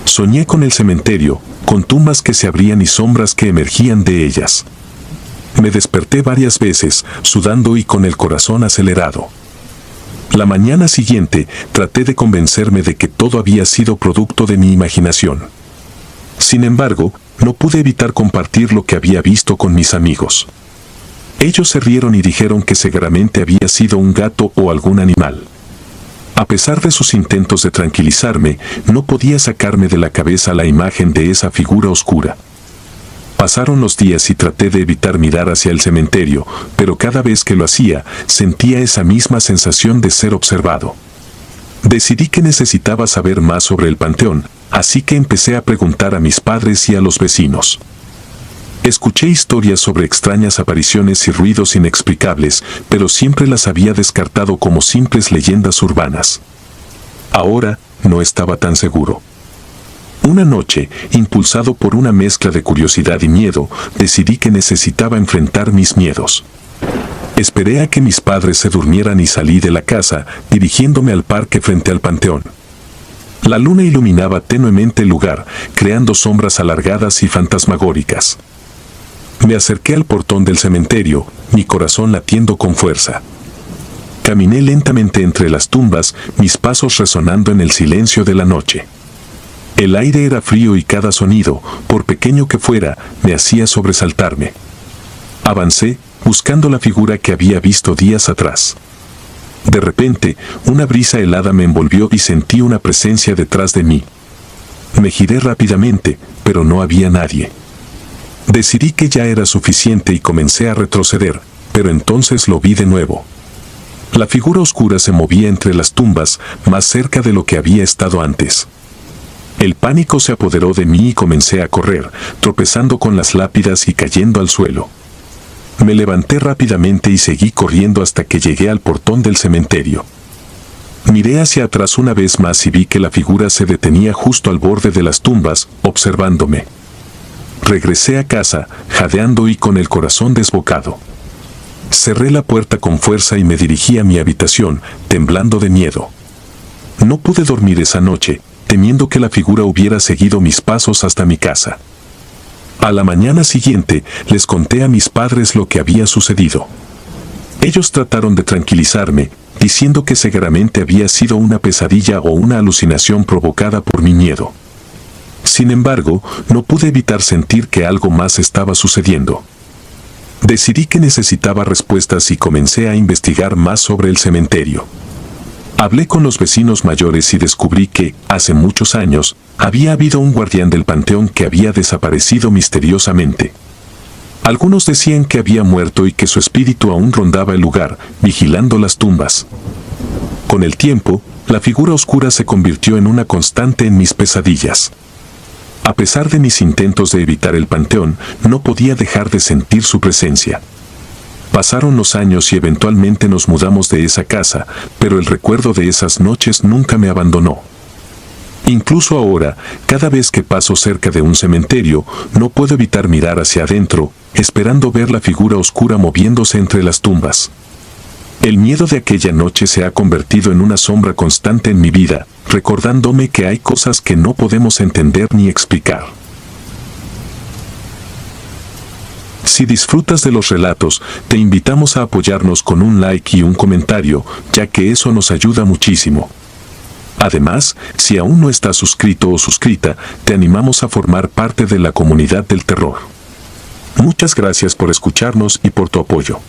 Soñé con el cementerio, con tumbas que se abrían y sombras que emergían de ellas. Me desperté varias veces, sudando y con el corazón acelerado. La mañana siguiente, traté de convencerme de que todo había sido producto de mi imaginación. Sin embargo, no pude evitar compartir lo que había visto con mis amigos. Ellos se rieron y dijeron que seguramente había sido un gato o algún animal. A pesar de sus intentos de tranquilizarme, no podía sacarme de la cabeza la imagen de esa figura oscura. Pasaron los días y traté de evitar mirar hacia el cementerio, pero cada vez que lo hacía, sentía esa misma sensación de ser observado. Decidí que necesitaba saber más sobre el panteón, así que empecé a preguntar a mis padres y a los vecinos. Escuché historias sobre extrañas apariciones y ruidos inexplicables, pero siempre las había descartado como simples leyendas urbanas. Ahora, no estaba tan seguro. Una noche, impulsado por una mezcla de curiosidad y miedo, decidí que necesitaba enfrentar mis miedos. Esperé a que mis padres se durmieran y salí de la casa, dirigiéndome al parque frente al panteón. La luna iluminaba tenuemente el lugar, creando sombras alargadas y fantasmagóricas. Me acerqué al portón del cementerio, mi corazón latiendo con fuerza. Caminé lentamente entre las tumbas, mis pasos resonando en el silencio de la noche. El aire era frío y cada sonido, por pequeño que fuera, me hacía sobresaltarme. Avancé, buscando la figura que había visto días atrás. De repente, una brisa helada me envolvió y sentí una presencia detrás de mí. Me giré rápidamente, pero no había nadie. Decidí que ya era suficiente y comencé a retroceder, pero entonces lo vi de nuevo. La figura oscura se movía entre las tumbas, más cerca de lo que había estado antes. El pánico se apoderó de mí y comencé a correr, tropezando con las lápidas y cayendo al suelo. Me levanté rápidamente y seguí corriendo hasta que llegué al portón del cementerio. Miré hacia atrás una vez más y vi que la figura se detenía justo al borde de las tumbas, observándome. Regresé a casa, jadeando y con el corazón desbocado. Cerré la puerta con fuerza y me dirigí a mi habitación, temblando de miedo. No pude dormir esa noche, temiendo que la figura hubiera seguido mis pasos hasta mi casa. A la mañana siguiente, les conté a mis padres lo que había sucedido. Ellos trataron de tranquilizarme, diciendo que seguramente había sido una pesadilla o una alucinación provocada por mi miedo. Sin embargo, no pude evitar sentir que algo más estaba sucediendo. Decidí que necesitaba respuestas y comencé a investigar más sobre el cementerio. Hablé con los vecinos mayores y descubrí que, hace muchos años, había habido un guardián del panteón que había desaparecido misteriosamente. Algunos decían que había muerto y que su espíritu aún rondaba el lugar, vigilando las tumbas. Con el tiempo, la figura oscura se convirtió en una constante en mis pesadillas. A pesar de mis intentos de evitar el panteón, no podía dejar de sentir su presencia. Pasaron los años y eventualmente nos mudamos de esa casa, pero el recuerdo de esas noches nunca me abandonó. Incluso ahora, cada vez que paso cerca de un cementerio, no puedo evitar mirar hacia adentro, esperando ver la figura oscura moviéndose entre las tumbas. El miedo de aquella noche se ha convertido en una sombra constante en mi vida, recordándome que hay cosas que no podemos entender ni explicar. Si disfrutas de los relatos, te invitamos a apoyarnos con un like y un comentario, ya que eso nos ayuda muchísimo. Además, si aún no estás suscrito o suscrita, te animamos a formar parte de la comunidad del terror. Muchas gracias por escucharnos y por tu apoyo.